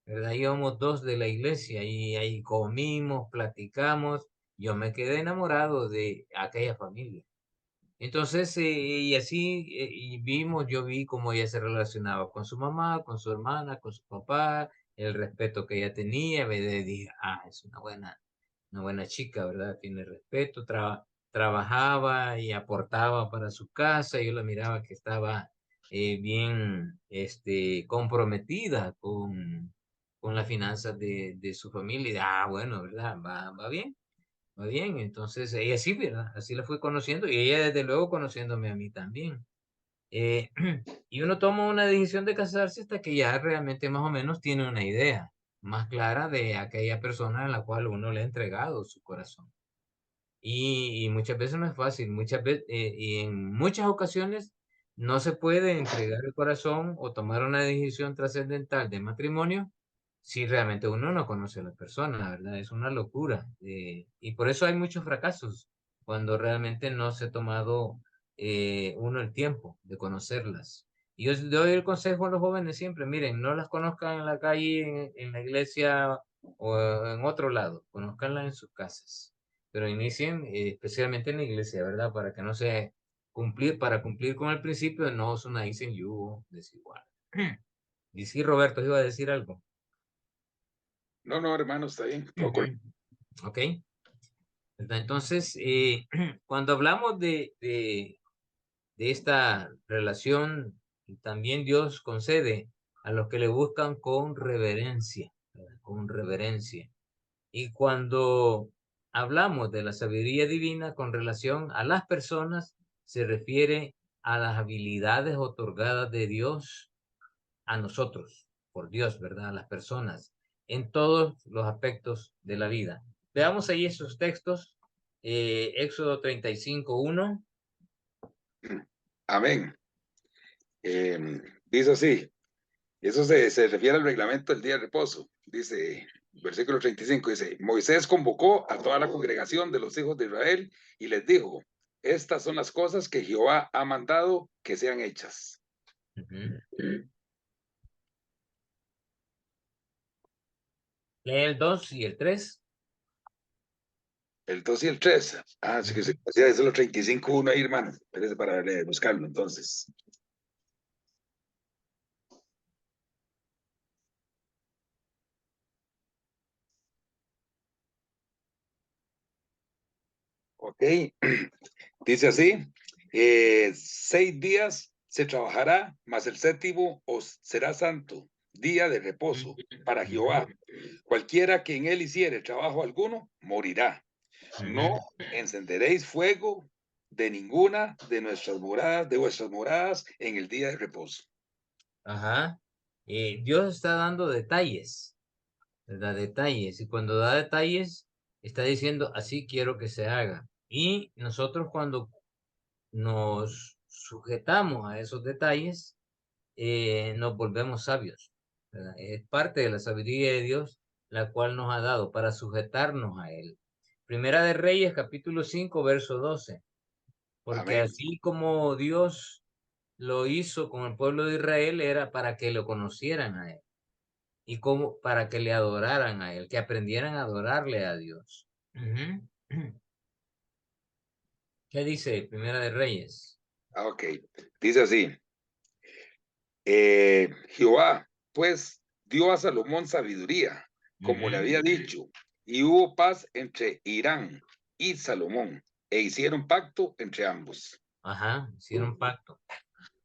¿verdad? Íbamos dos de la iglesia y ahí comimos, platicamos, yo me quedé enamorado de aquella familia. Entonces, y así, yo vi cómo ella se relacionaba con su mamá, con su hermana, con su papá, el respeto que ella tenía, dije, es una buena chica, ¿verdad? Tiene respeto, trabajaba y aportaba para su casa, yo la miraba que estaba bien, comprometida con las finanzas de su familia, y, bueno, ¿verdad? Va bien. Va bien, entonces ella sí, ¿verdad? Así la fui conociendo y ella desde luego conociéndome a mí también. Eh, y uno toma una decisión de casarse hasta que ya realmente más o menos tiene una idea más clara de aquella persona a la cual uno le ha entregado su corazón. Y muchas veces no es fácil, muchas veces, y en muchas ocasiones no se puede entregar el corazón o tomar una decisión trascendental de matrimonio si realmente uno no conoce a la persona, ¿verdad? Es una locura. Y por eso hay muchos fracasos cuando realmente no se ha tomado uno el tiempo de conocerlas. Y yo doy el consejo a los jóvenes siempre, miren, no las conozcan en la calle, en la iglesia o en otro lado, conozcanlas en sus casas, pero inicien especialmente en la iglesia, ¿verdad? Para que no se para cumplir con el principio de no os unáis en yugo desigual. Y sí, Roberto, iba a decir algo. No, no, hermano, está bien. Todo correcto. Ok. Entonces, cuando hablamos de esta relación, también Dios concede a los que le buscan con reverencia, ¿verdad? Con reverencia. Y cuando hablamos de la sabiduría divina con relación a las personas, se refiere a las habilidades otorgadas de Dios a nosotros, por Dios, ¿verdad? A las personas, en todos los aspectos de la vida. Veamos ahí esos textos. Éxodo 35:1. Amén. Dice así, eso se refiere al reglamento del día de reposo. Dice, versículo 35, dice, Moisés convocó a toda la congregación de los hijos de Israel y les dijo, estas son las cosas que Jehová ha mandado que sean hechas. Lee el 2 y el 3. El 2 y el 3. Sí que se hacía eso, los 35.1 ahí, hermano. Espérese para buscarlo, entonces. Ok. Dice así, 6 días se trabajará, mas el séptimo os será santo, día de reposo para Jehová. Cualquiera que en él hiciere trabajo alguno, morirá. No encenderéis fuego de ninguna de vuestras moradas en el día de reposo. Ajá. Dios está dando detalles, ¿verdad? Detalles. Y cuando da detalles, está diciendo, así quiero que se haga. Y nosotros cuando nos sujetamos a esos detalles, nos volvemos sabios, ¿verdad? Es parte de la sabiduría de Dios, la cual nos ha dado para sujetarnos a Él. Primera de Reyes, capítulo 5, verso 12. Porque Amén. así como Dios lo hizo con el pueblo de Israel, era para que lo conocieran a Él y como para que le adoraran a Él, que aprendieran a adorarle a Dios. ¿Qué dice Primera de Reyes? Ok. Dice así, Jehová, pues, dio a Salomón sabiduría, como le había dicho, y hubo paz entre Irán y Salomón, e hicieron pacto entre ambos. Ajá, hicieron pacto.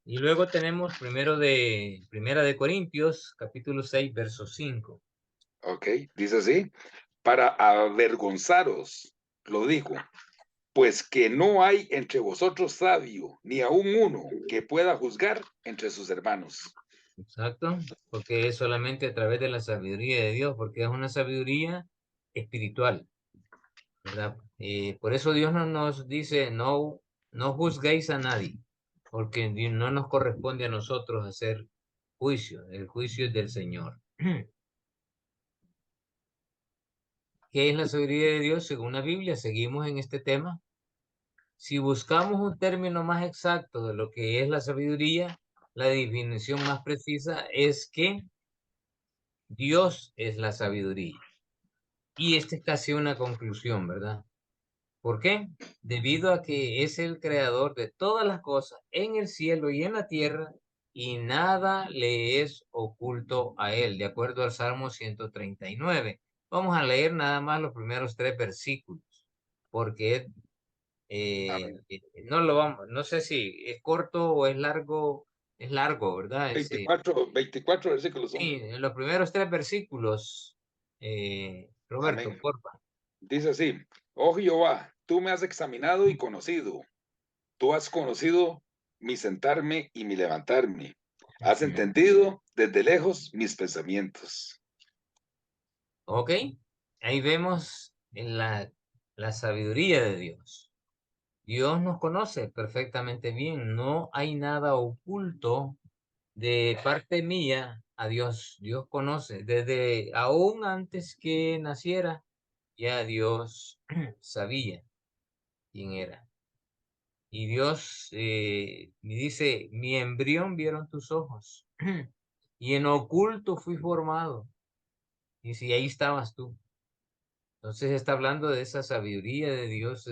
Y luego tenemos Primera de Corintios, capítulo 6, verso 5. Ok, dice así, para avergonzaros, lo dijo, pues que no hay entre vosotros sabio, ni aun uno que pueda juzgar entre sus hermanos. Exacto, porque es solamente a través de la sabiduría de Dios, porque es una sabiduría espiritual, ¿verdad? Por eso Dios no nos dice, no juzguéis a nadie, porque no nos corresponde a nosotros hacer juicio, el juicio es del Señor. ¿Qué es la sabiduría de Dios? Según la Biblia, seguimos en este tema. Si buscamos un término más exacto de lo que es la sabiduría, la definición más precisa es que Dios es la sabiduría. Y esta es casi una conclusión, ¿verdad? ¿Por qué? Debido a que es el creador de todas las cosas en el cielo y en la tierra, y nada le es oculto a él, de acuerdo al Salmo 139. Vamos a leer nada más los primeros 3 versículos, porque Amén. no lo vamos, no sé si es corto o es largo, ¿verdad? 24 versículos son. Sí, en los primeros 3 versículos, Roberto, Amén. porfa. Dice así, oh Jehová, tú me has examinado y conocido. Tú has conocido mi sentarme y mi levantarme. Has entendido desde lejos mis pensamientos. Ok, ahí vemos en la sabiduría de Dios. Dios nos conoce perfectamente bien, no hay nada oculto de parte mía a Dios. Dios conoce, desde aún antes que naciera, ya Dios sabía quién era. Y Dios me dice, mi embrión vieron tus ojos, y en oculto fui formado. Y si ahí estabas tú. Entonces está hablando de esa sabiduría de Dios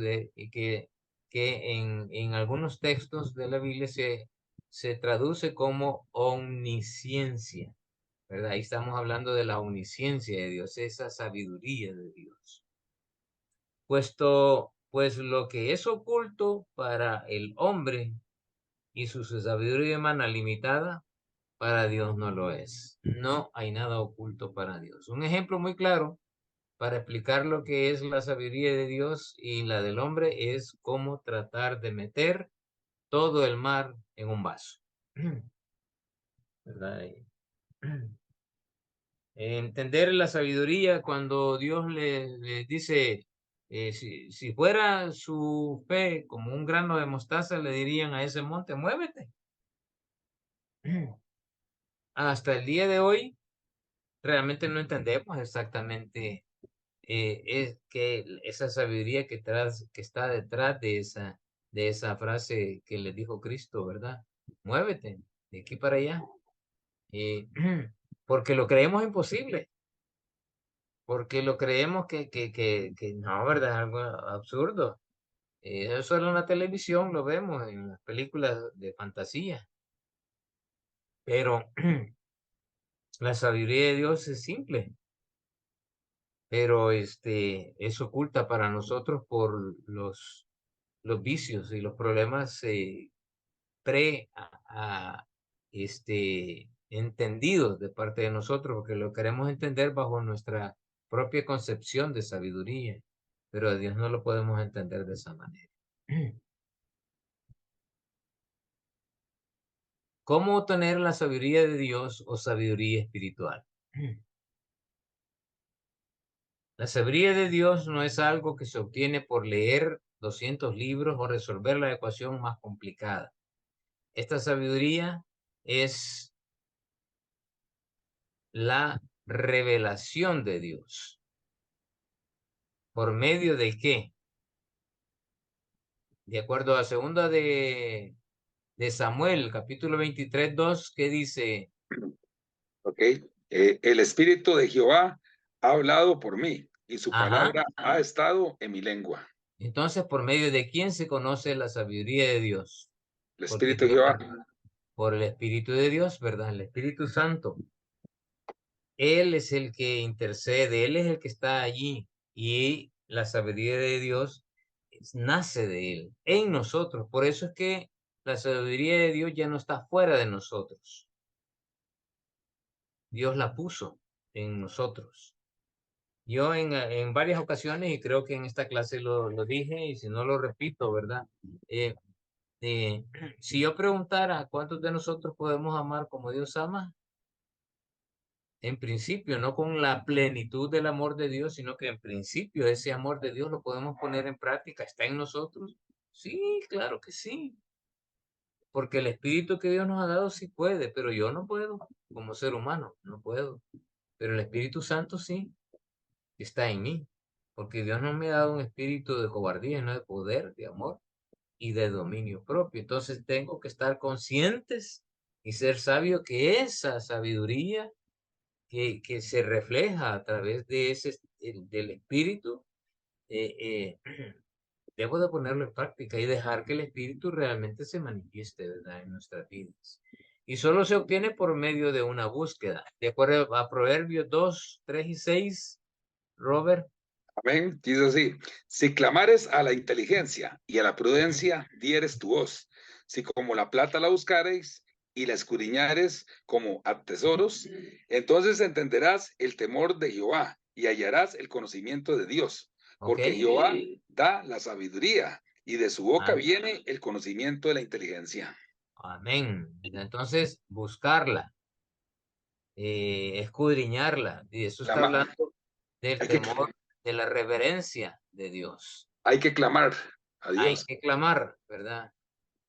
que en algunos textos de la Biblia se traduce como omnisciencia, ¿verdad? Ahí estamos hablando de la omnisciencia de Dios, esa sabiduría de Dios. Pues lo que es oculto para el hombre y su sabiduría humana limitada, para Dios no lo es. No hay nada oculto para Dios. Un ejemplo muy claro para explicar lo que es la sabiduría de Dios y la del hombre es cómo tratar de meter todo el mar en un vaso. ¿Verdad? Entender la sabiduría cuando Dios le dice, si fuera su fe como un grano de mostaza, le dirían a ese monte, muévete. Hasta el día de hoy, realmente no entendemos exactamente es que esa sabiduría que está detrás de esa frase que le dijo Cristo, ¿verdad? Muévete de aquí para allá. Eh, porque lo creemos imposible, porque lo creemos que no, ¿verdad? Es algo absurdo. Eso solo en la televisión lo vemos, en las películas de fantasía. Pero la sabiduría de Dios es simple, pero es oculta para nosotros por los vicios y los problemas pre entendidos de parte de nosotros, porque lo queremos entender bajo nuestra propia concepción de sabiduría, pero a Dios no lo podemos entender de esa manera. ¿Cómo obtener la sabiduría de Dios o sabiduría espiritual? La sabiduría de Dios no es algo que se obtiene por leer 200 libros o resolver la ecuación más complicada. Esta sabiduría es la revelación de Dios. ¿Por medio de qué? De acuerdo a segunda de Samuel, capítulo 23:2, ¿qué dice? Ok. El Espíritu de Jehová ha hablado por mí y su Ajá. palabra ha estado en mi lengua. Entonces, ¿por medio de quién se conoce la sabiduría de Dios? El Porque Espíritu de Dios, Jehová. por el Espíritu de Dios, ¿verdad? El Espíritu Santo. Él es el que intercede, Él es el que está allí y la sabiduría de Dios nace de Él, en nosotros. Por eso es que la sabiduría de Dios ya no está fuera de nosotros. Dios la puso en nosotros. Yo en varias ocasiones, y creo que en esta clase lo dije, y si no lo repito, ¿verdad? Eh, eh, si yo preguntara cuántos de nosotros podemos amar como Dios ama, en principio, no con la plenitud del amor de Dios, sino que en principio ese amor de Dios lo podemos poner en práctica, ¿está en nosotros? Sí, claro que sí, porque el Espíritu que Dios nos ha dado sí puede, pero yo no puedo, como ser humano, no puedo. Pero el Espíritu Santo sí está en mí, porque Dios no me ha dado un espíritu de cobardía, no de poder, de amor. y de dominio propio. Entonces tengo que estar conscientes y ser sabio que esa sabiduría que se refleja a través de del espíritu, debo de ponerlo en práctica y dejar que el espíritu realmente se manifieste, ¿verdad?, en nuestras vidas. Y solo se obtiene por medio de una búsqueda. De acuerdo a Proverbios 2, 3 y 6, Robert. Amén. Dice así: si clamares a la inteligencia y a la prudencia, dieres tu voz. Si como la plata la buscareis y la escudriñares como a tesoros, entonces entenderás el temor de Jehová y hallarás el conocimiento de Dios. Porque Ok. Jehová da la sabiduría y de su boca Amén. viene el conocimiento de la inteligencia. Amén. Entonces, buscarla, escudriñarla. Y eso está Clama- hablando del hay que, temor, de la reverencia de Dios. hay que clamar a Hay Dios. que clamar, ¿verdad?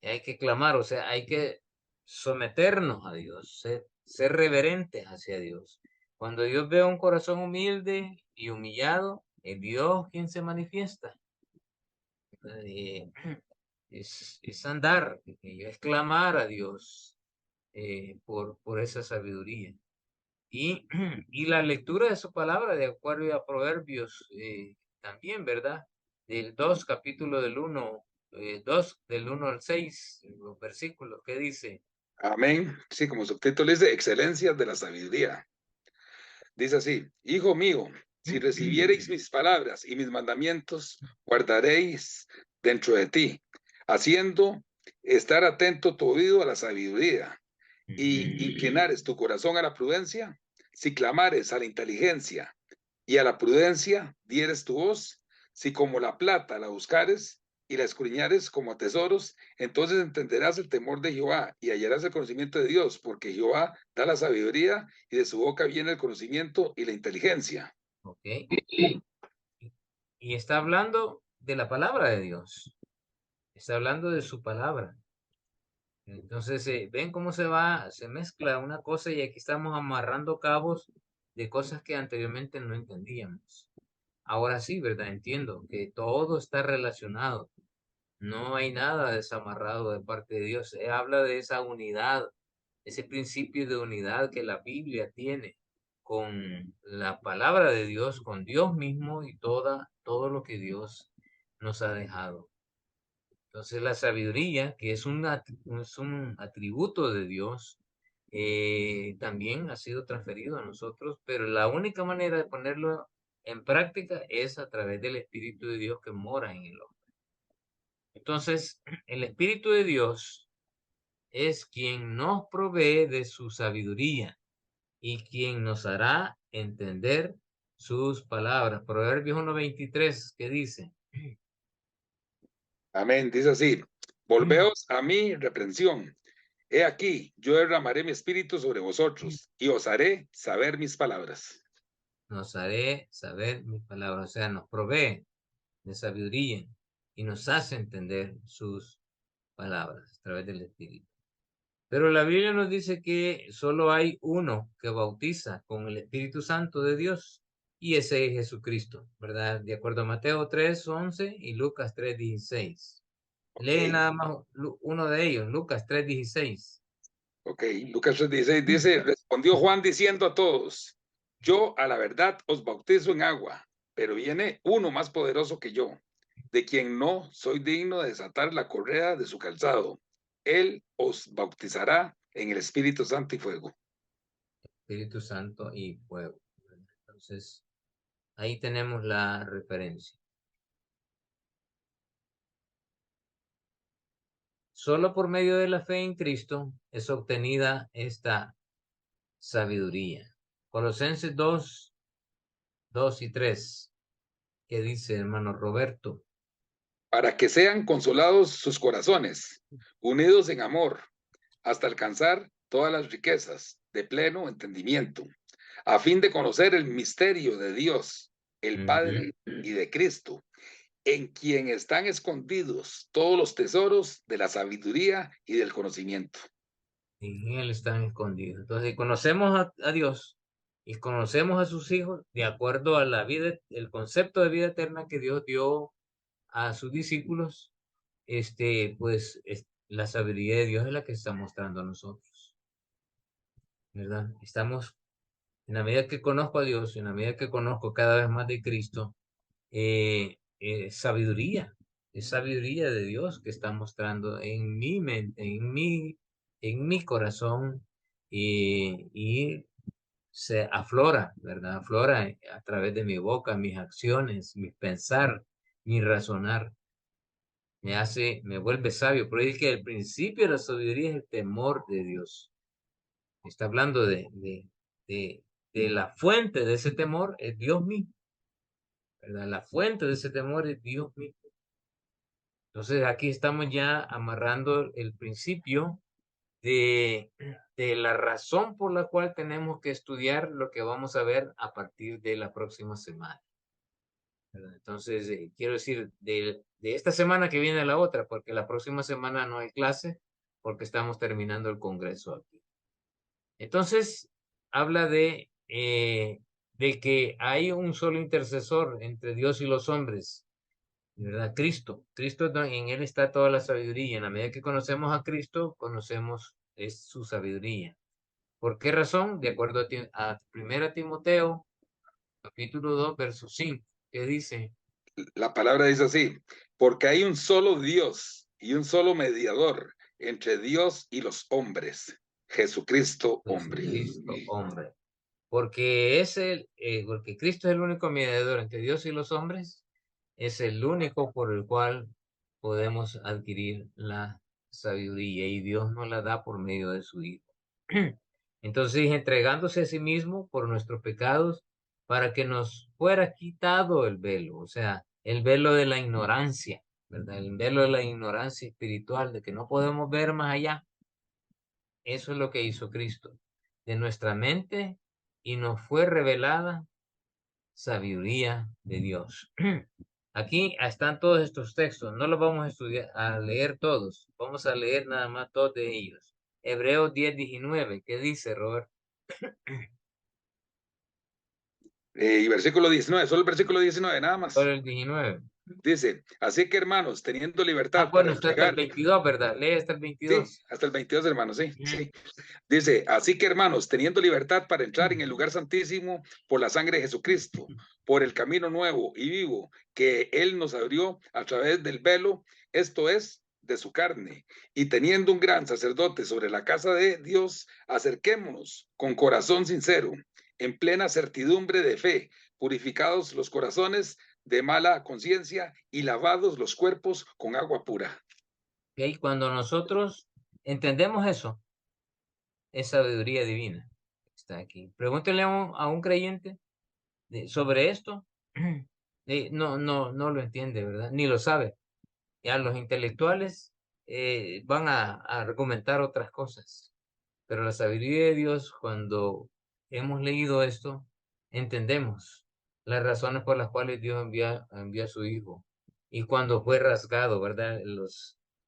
Hay que clamar, o sea, hay que someternos a Dios, ser reverentes hacia Dios. Cuando Dios ve un corazón humilde y humillado, es Dios quien se manifiesta. Eh, es andar, es clamar a Dios por esa sabiduría. Y, y la lectura de su palabra, de acuerdo a Proverbios, también, ¿verdad? Del 2, capítulo del 1, 2, del 1 al 6, los versículos que dice. Amén. Sí, como subtítulo dice, excelencias de la sabiduría. Dice así: hijo mío, si recibiereis mis palabras y mis mandamientos, guardaréis dentro de ti, haciendo estar atento tu oído a la sabiduría y inclinares tu corazón a la prudencia, si clamares a la inteligencia y a la prudencia dieres tu voz, si como la plata la buscares y la escudriñares como a tesoros, entonces entenderás el temor de Jehová y hallarás el conocimiento de Dios, porque Jehová da la sabiduría y de su boca viene el conocimiento y la inteligencia. Ok. Y está hablando de la palabra de Dios. Está hablando de su palabra. Entonces, ven cómo se mezcla una cosa y aquí estamos amarrando cabos de cosas que anteriormente no entendíamos. Ahora sí, ¿verdad? Entiendo que todo está relacionado. No hay nada desamarrado de parte de Dios. Se habla de esa unidad, ese principio de unidad que la Biblia tiene con la palabra de Dios, con Dios mismo y todo lo que Dios nos ha dejado. Entonces la sabiduría, que es un atributo de Dios, también ha sido transferido a nosotros, pero la única manera de ponerlo en práctica es a través del Espíritu de Dios que mora en el hombre. Entonces, el Espíritu de Dios es quien nos provee de su sabiduría y quien nos hará entender sus palabras. Proverbios 1:23, ¿qué dice? Amén. Dice así: volveos a mi reprensión. He aquí, yo derramaré mi espíritu sobre vosotros y os haré saber mis palabras. Nos haré saber mis palabras, o sea, nos provee de sabiduría y nos hace entender sus palabras a través del Espíritu. Pero la Biblia nos dice que solo hay uno que bautiza con el Espíritu Santo de Dios y ese es Jesucristo, ¿verdad? De acuerdo a Mateo 3:11 y Lucas 3:16. Lee Ok. nada más uno de ellos, Lucas 3:16. Ok, Lucas 3:16 dice: respondió Juan diciendo a todos: yo a la verdad os bautizo en agua, pero viene uno más poderoso que yo, de quien no soy digno de desatar la correa de su calzado. Él os bautizará en el Espíritu Santo y fuego. Espíritu Santo y fuego. Entonces, ahí tenemos la referencia. Solo por medio de la fe en Cristo es obtenida esta sabiduría. Colosenses 2 y 3. ¿Qué dice, hermano Roberto? Para que sean consolados sus corazones, unidos en amor, hasta alcanzar todas las riquezas de pleno entendimiento, a fin de conocer el misterio de Dios, el Padre y de Cristo, en quien están escondidos todos los tesoros de la sabiduría y del conocimiento. En Él están escondidos. Entonces, si conocemos a Dios y conocemos a sus hijos de acuerdo a la vida, el concepto de vida eterna que Dios dio a sus discípulos, pues la sabiduría de Dios es la que está mostrando a nosotros, ¿verdad? Estamos, en la medida que conozco a Dios, en la medida que conozco cada vez más de Cristo, sabiduría, es sabiduría de Dios que está mostrando en mi mente, en mi corazón, y se aflora, ¿verdad? Aflora a través de mi boca, mis acciones, mi pensar, mi razonar. Me vuelve sabio. Pero es que el principio de la sabiduría es el temor de Dios. Está hablando de la fuente de ese temor, es Dios mismo, ¿verdad? La fuente de ese temor es Dios mismo. Entonces aquí estamos ya amarrando el principio de la razón por la cual tenemos que estudiar lo que vamos a ver a partir de la próxima semana, ¿verdad? Entonces, quiero decir, de esta semana que viene a la otra, porque la próxima semana no hay clase, porque estamos terminando el congreso aquí. Entonces, habla de que hay un solo intercesor entre Dios y los hombres, ¿verdad? Cristo. Cristo, en él está toda la sabiduría. En la medida que conocemos a Cristo, conocemos su sabiduría. ¿Por qué razón? De acuerdo a 1 Timoteo, capítulo 2, verso 5, que dice, La palabra dice así, porque hay un solo Dios y un solo mediador entre Dios y los hombres, Jesucristo hombre. Jesucristo, hombre. Porque porque Cristo es el único mediador entre Dios y los hombres, es el único por el cual podemos adquirir la sabiduría, y Dios nos la da por medio de su Hijo. Entonces, entregándose a sí mismo por nuestros pecados, para que nos fuera quitado el velo, o sea, el velo de la ignorancia, ¿verdad? El velo de la ignorancia espiritual, de que no podemos ver más allá. Eso es lo que hizo Cristo de nuestra mente, y nos fue revelada sabiduría de Dios. Aquí están todos estos textos, no los vamos a estudiar, a leer todos, vamos a leer nada más dos de ellos. Hebreos 10:19, ¿qué dice, Robert? Y versículo 19, solo el versículo 19, nada más. Solo el 19. Dice, así que hermanos, teniendo libertad Bueno, para está hasta el entregar, 22, ¿verdad? Lee hasta el sí, 22. hasta el 22, hermanos, sí, Ujú. sí. Dice, así que hermanos, teniendo libertad para entrar en el lugar santísimo por la sangre de Jesucristo, por el camino nuevo y vivo que Él nos abrió a través del velo, esto es, de su carne, y teniendo un gran sacerdote sobre la casa de Dios, acerquémonos con corazón sincero, en plena certidumbre de fe, purificados los corazones de mala conciencia y lavados los cuerpos con agua pura. ¿Ok? Cuando nosotros entendemos eso, es sabiduría divina. Está aquí. Pregúntele a un creyente sobre esto. No lo entiende, ¿verdad? Ni lo sabe. Ya los intelectuales van a argumentar otras cosas. Pero la sabiduría de Dios, cuando hemos leído esto, entendemos las razones por las cuales Dios envía a su Hijo. Y cuando fue rasgado, ¿verdad?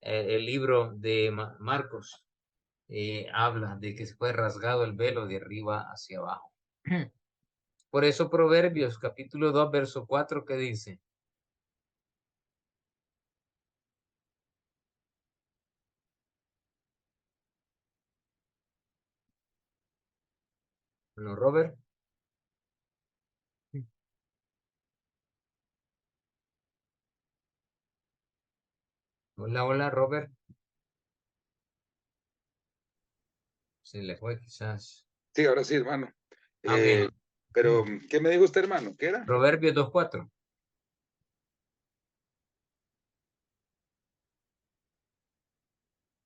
El libro de Marcos habla de que se fue rasgado el velo de arriba hacia abajo. Por eso Proverbios capítulo 2, verso 4, ¿qué dice? Bueno, Robert. Hola, hola, Robert. Se le fue quizás. Sí, ahora sí, hermano. Ok. Pero, ¿qué me dijo usted, hermano? ¿Qué era? Proverbios 2:4.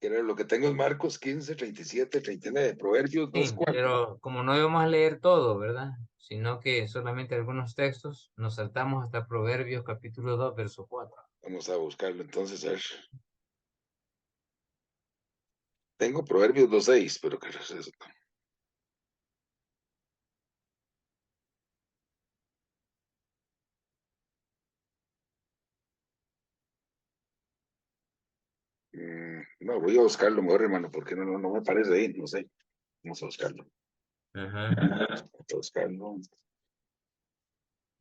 Que era lo que tengo en Marcos 15, 37, 39, Proverbios 2, Sí, 4. pero como no íbamos a leer todo, ¿verdad? Sino que solamente algunos textos, nos saltamos hasta Proverbios capítulo 2, verso 4. Vamos a buscarlo entonces, a ver. Tengo Proverbios 2, 6, pero ¿qué es eso? No, voy a buscarlo mejor, hermano, porque no me parece ahí, no sé. Vamos a buscarlo. Ajá. Vamos a buscarlo.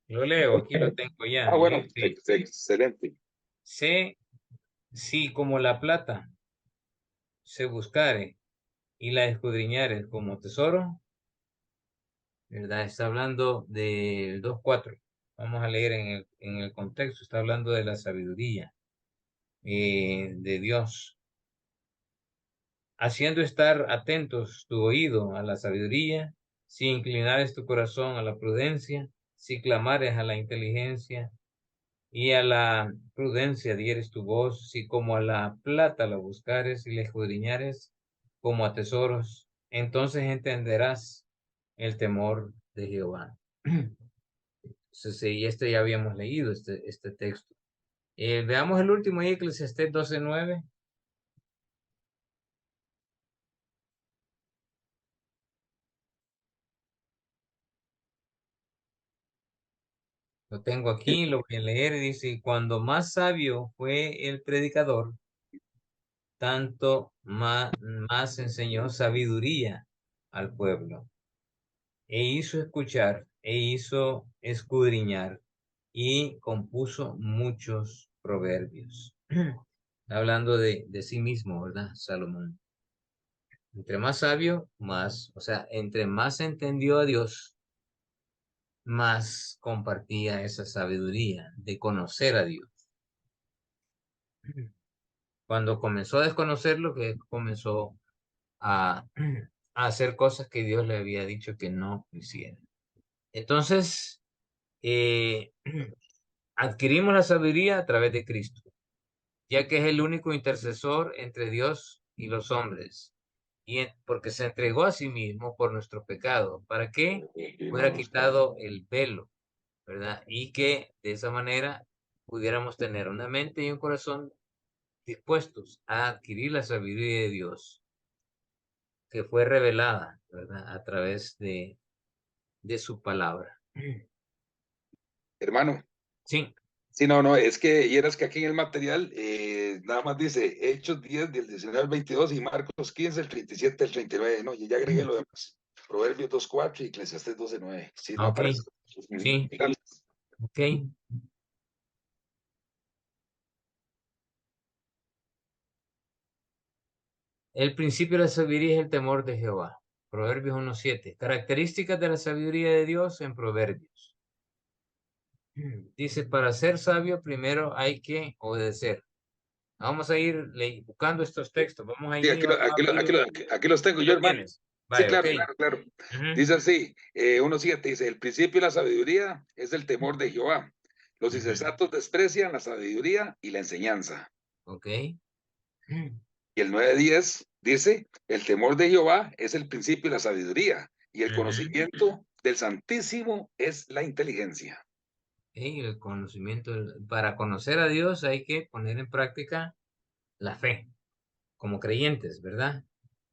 Lo leo, aquí lo tengo ya. Bueno, Dice, excelente. sé Si como la plata se buscare y la escudriñare como tesoro, ¿verdad? Está hablando del 2:4. Vamos a leer en el contexto, está hablando de la sabiduría de Dios. Haciendo estar atentos tu oído a la sabiduría, si inclinares tu corazón a la prudencia, si clamares a la inteligencia y a la prudencia dieres tu voz, si como a la plata la buscares y la escudriñares como a tesoros, entonces entenderás el temor de Jehová. Entonces, y este ya habíamos leído, este texto. Veamos el último, ahí, Eclesiastés 12:9. Lo tengo aquí, lo voy a leer. Dice: "Y cuando más sabio fue el predicador, tanto más enseñó sabiduría al pueblo, e hizo escuchar, e hizo escudriñar, y compuso muchos proverbios." Hablando de sí mismo, ¿verdad? Salomón. Entre más sabio, más, o sea, entre más entendió a Dios, más compartía esa sabiduría de conocer a Dios. Cuando comenzó a desconocerlo, que comenzó a, a hacer cosas que Dios le había dicho que no hiciera. Entonces, adquirimos la sabiduría a través de Cristo, ya que es el único intercesor entre Dios y los hombres, y porque se entregó a sí mismo por nuestro pecado, para que fuera quitado el velo, ¿verdad? Y que de esa manera pudiéramos tener una mente y un corazón dispuestos a adquirir la sabiduría de Dios, que fue revelada, ¿verdad? A través de su palabra. Hermano, Sí, sí, no, es que, y eras que aquí en el material nada más dice Hechos 10, del 19 al 22 y Marcos 15, el 37 al 39, ¿no? Y ya agregué lo demás. Proverbios 2:4 y Eclesiastés 12:9. Sí, no ok, aparece. sí, Gracias. ok. El principio de la sabiduría es el temor de Jehová. Proverbios 1:7. Características de la sabiduría de Dios en Proverbios. Dice: para ser sabio primero hay que obedecer. Vamos a ir buscando estos textos. Vamos Sí, allí, vamos a abrir. aquí los tengo ¿Sí yo, lo hermano. tienes? Sí, Vale, ok. claro. Ujú, Dice así, 1:7, dice, el principio de la sabiduría es el temor de Jehová. Los ujú, insensatos desprecian la sabiduría y la enseñanza. ok. Y el 9:10 dice, el temor de Jehová es el principio de la sabiduría y el Ujú. conocimiento del Santísimo es la inteligencia. El conocimiento, para conocer a Dios hay que poner en práctica la fe, como creyentes, ¿verdad?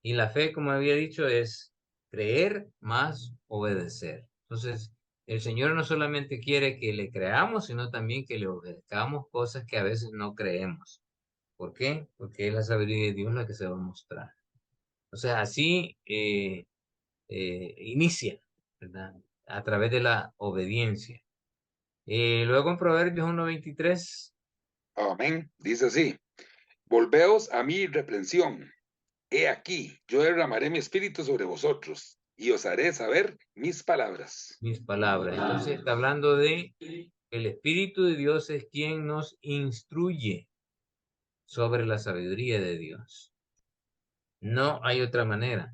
Y la fe, como había dicho, es creer más obedecer. Entonces, el Señor no solamente quiere que le creamos, sino también que le obedezcamos cosas que a veces no creemos. ¿Por qué? Porque es la sabiduría de Dios la que se va a mostrar. O sea, así inicia, ¿verdad? A través de la obediencia. Luego en Proverbios 1:23. Amén. Dice así, volveos a mi reprensión. He aquí, yo derramaré mi espíritu sobre vosotros y os haré saber mis palabras. Mis palabras. Entonces está hablando de el Espíritu de Dios es quien nos instruye sobre la sabiduría de Dios. No hay otra manera.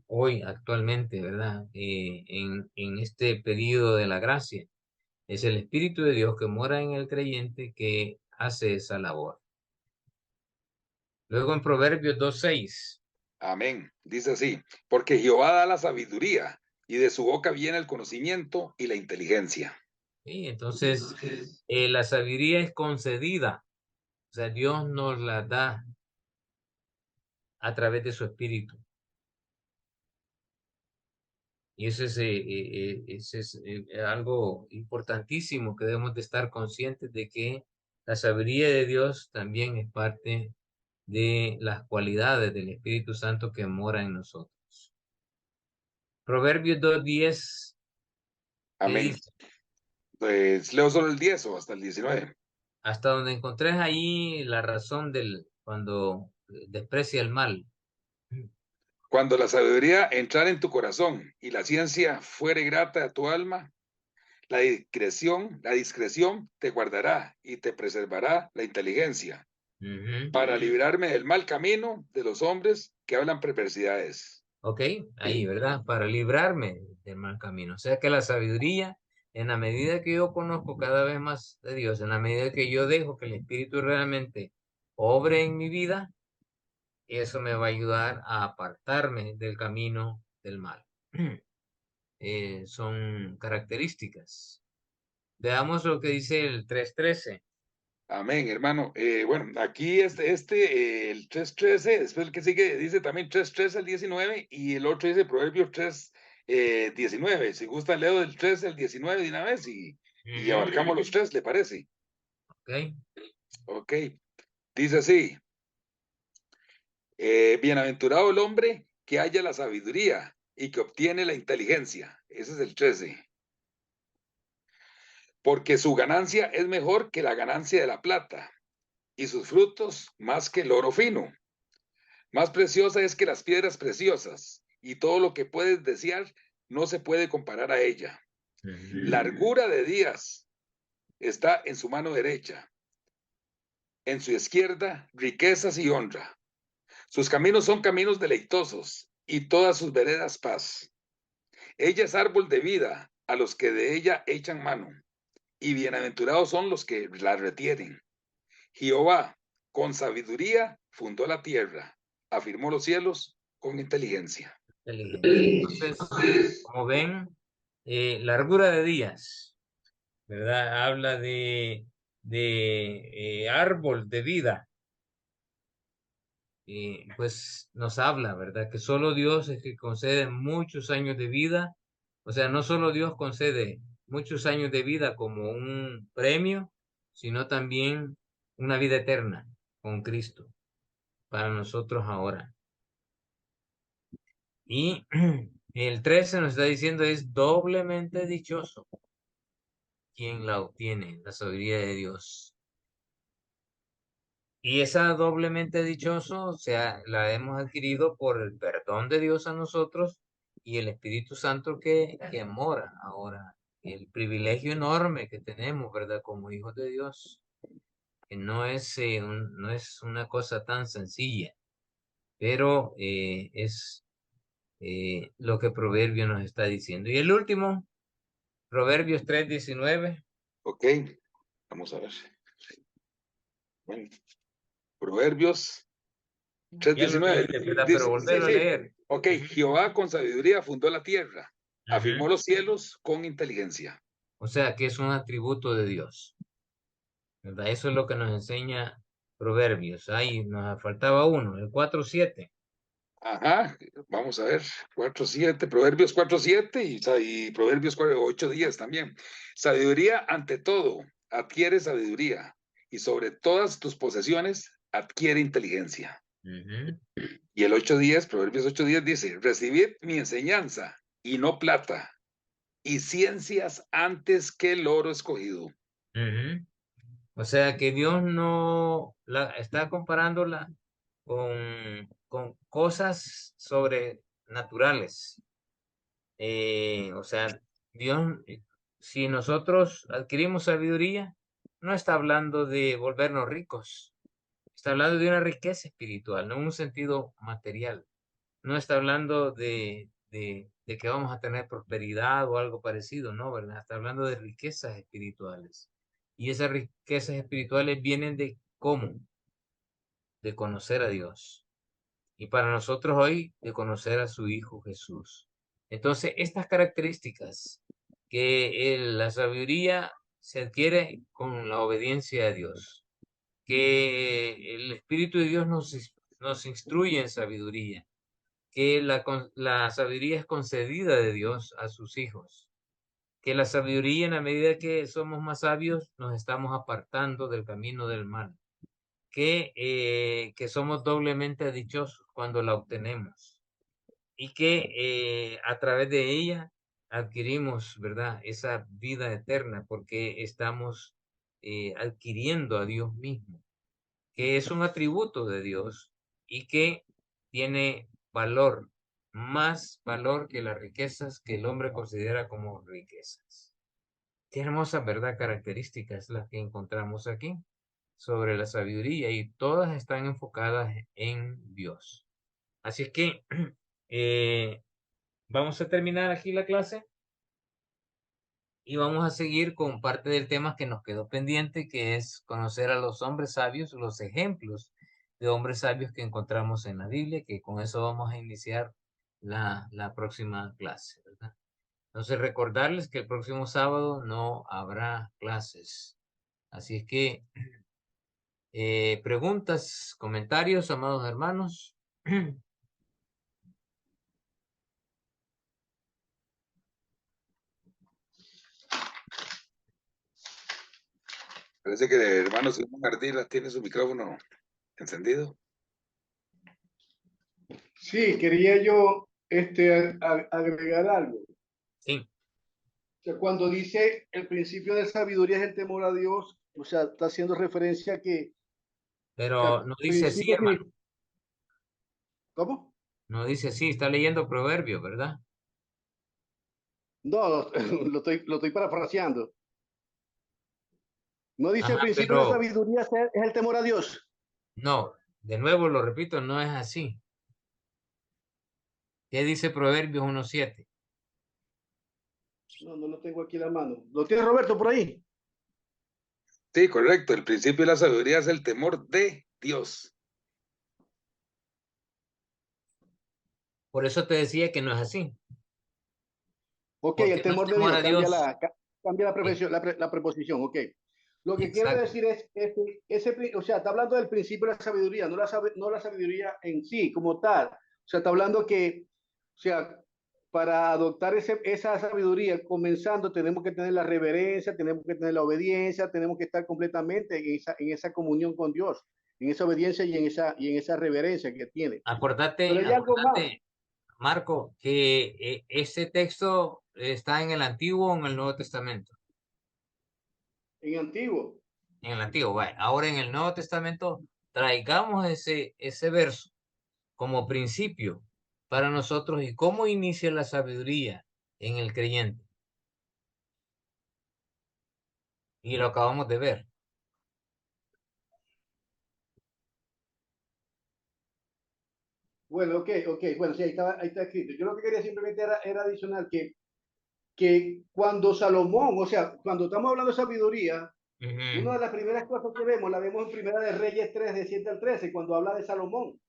Hoy, actualmente, ¿verdad? En este periodo de la gracia, es el Espíritu de Dios que mora en el creyente que hace esa labor. Luego en Proverbios 2:6. Amén. Dice así, porque Jehová da la sabiduría y de su boca viene el conocimiento y la inteligencia. ¿Sí? Entonces, la sabiduría es concedida. O sea, Dios nos la da a través de su Espíritu. Y ese es algo importantísimo que debemos de estar conscientes de que la sabiduría de Dios también es parte de las cualidades del Espíritu Santo que mora en nosotros. Proverbios 2:10, ¿qué Amén. dice? Pues leo solo el 10 o hasta el 19. hasta donde encontré ahí la razón cuando desprecia el mal. Cuando la sabiduría entrara en tu corazón y la ciencia fuere grata a tu alma, la discreción te guardará y te preservará la inteligencia para librarme del mal camino de los hombres que hablan perversidades. Ok, ahí, ¿verdad? Para librarme del mal camino. O sea que la sabiduría, en la medida que yo conozco cada vez más de Dios, en la medida que yo dejo que el Espíritu realmente obre en mi vida, eso me va a ayudar a apartarme del camino del mal. Son características. Veamos lo que dice el 3:13. Amén, hermano. Bueno, aquí el 3:13, después el que sigue dice también 3:13 al 19 y el otro dice Proverbios 3:19. Si gusta, leo del 13 al 19 de una vez y abarcamos los tres, ¿le parece? Ok. Ok. Dice así, bienaventurado el hombre que haya la sabiduría y que obtiene la inteligencia. Ese es el 13. Porque su ganancia es mejor que la ganancia de la plata y sus frutos más que el oro fino. Más preciosa es que las piedras preciosas, y todo lo que puedes desear no se puede comparar a ella. Largura de días está en su mano derecha, en su izquierda riquezas y honra. Sus caminos son caminos deleitosos, y todas sus veredas paz. Ella es árbol de vida a los que de ella echan mano, y bienaventurados son los que la retienen. Jehová, con sabiduría, fundó la tierra, afirmó los cielos con inteligencia. Entonces, como ven, largura de días, ¿verdad? Habla de árbol de vida. Pues nos habla, ¿verdad? Que solo Dios es que concede muchos años de vida. O sea, no solo Dios concede muchos años de vida como un premio, sino también una vida eterna con Cristo para nosotros ahora. Y el 13 nos está diciendo es doblemente dichoso quien la obtiene, la sabiduría de Dios. Y esa doblemente dichoso, o sea, la hemos adquirido por el perdón de Dios a nosotros y el Espíritu Santo que mora ahora. El privilegio enorme que tenemos, ¿verdad? Como hijos de Dios, que no es, no es una cosa tan sencilla, pero es lo que Proverbio nos está diciendo. Y el último, Proverbios 3:19. Ok, vamos a ver. Bueno, Proverbios Ya lo 3:19. leíste, ¿verdad? Pero Dice, volverlo a sí. leer. Ok, Jehová con sabiduría fundó la tierra, afirmó Ujú. los cielos con inteligencia. O sea, que es un atributo de Dios, ¿verdad? Eso es lo que nos enseña Proverbios. Ahí nos faltaba uno, el 4:7. Ajá, vamos a ver, 4:7, Proverbios 4:7 y Proverbios 8:10 también. Sabiduría ante todo, adquiere sabiduría, y sobre todas tus posesiones adquiere inteligencia. Ujú, Y el 8:10, Proverbios 8:10 dice, recibid mi enseñanza y no plata, y ciencias antes que el oro escogido. ujú. O sea, que Dios no está comparándola con cosas sobrenaturales. O sea, Dios, si nosotros adquirimos sabiduría, no está hablando de volvernos ricos. Está hablando de una riqueza espiritual, no en un sentido material. No está hablando de que vamos a tener prosperidad o algo parecido, no, ¿verdad? Está hablando de riquezas espirituales. Y esas riquezas espirituales vienen de cómo, de conocer a Dios. Y para nosotros hoy, de conocer a su Hijo Jesús. Entonces, estas características que la sabiduría se adquiere con la obediencia a Dios, que el Espíritu de Dios nos instruye en sabiduría, que la sabiduría es concedida de Dios a sus hijos, que la sabiduría en la medida que somos más sabios nos estamos apartando del camino del mal, que somos doblemente dichosos cuando la obtenemos y que a través de ella adquirimos, ¿verdad? Esa vida eterna porque estamos adquiriendo a Dios mismo, que es un atributo de Dios y que tiene valor, más valor que las riquezas que el hombre considera como riquezas. Qué hermosa verdad, características las que encontramos aquí sobre la sabiduría, y todas están enfocadas en Dios. Así es que vamos a terminar aquí la clase y vamos a seguir con parte del tema que nos quedó pendiente, que es conocer a los hombres sabios, los ejemplos de hombres sabios que encontramos en la Biblia, que con eso vamos a iniciar la próxima clase, ¿verdad? Entonces, recordarles que el próximo sábado no habrá clases. Así es que, preguntas, comentarios, amados hermanos. Parece que el hermano Simón Ardila tiene su micrófono encendido. Sí, quería yo agregar algo. Sí, O sea, cuando dice el principio de sabiduría es el temor a Dios, o sea, está haciendo referencia a que, o pero sea, no dice así, principio hermano. ¿Cómo? No dice así, está leyendo Proverbios, ¿verdad? No, lo estoy parafraseando. No dice Ajá, el principio de pero sabiduría es el temor a Dios. no, de nuevo lo repito, no es así. ¿Qué dice Proverbios 1:7? No lo tengo aquí en la mano. ¿Lo tiene Roberto por ahí? Sí, correcto. El principio de la sabiduría es el temor de Dios. Por eso te decía que no es así. Ok, Porque el no es temor de temor Dios, a Dios. cambia la, Sí, la preposición, ok. Lo que quiero exacto. decir es, o sea, está hablando del principio de la sabiduría, no la sabiduría en sí, como tal. O sea, está hablando que, o sea, para adoptar esa sabiduría, comenzando, tenemos que tener la reverencia, tenemos que tener la obediencia, tenemos que estar completamente en esa comunión con Dios, en esa obediencia y en esa reverencia que tiene. Acordate, Pero hay algo más acordate, Marco, que ese texto está en el Antiguo o en el Nuevo Testamento. en antiguo. En el Antiguo, vaya. Ahora en el Nuevo Testamento, traigamos ese verso como principio para nosotros y cómo inicia la sabiduría en el creyente. Y lo acabamos de ver. Bueno, bueno, sí, ahí está escrito. Yo lo que quería simplemente era adicional que cuando Salomón, o sea, cuando estamos hablando de sabiduría, una Ujú, de las primeras cosas que vemos, la vemos en Primera de Reyes 3, de 7 al 13, cuando habla de Salomón,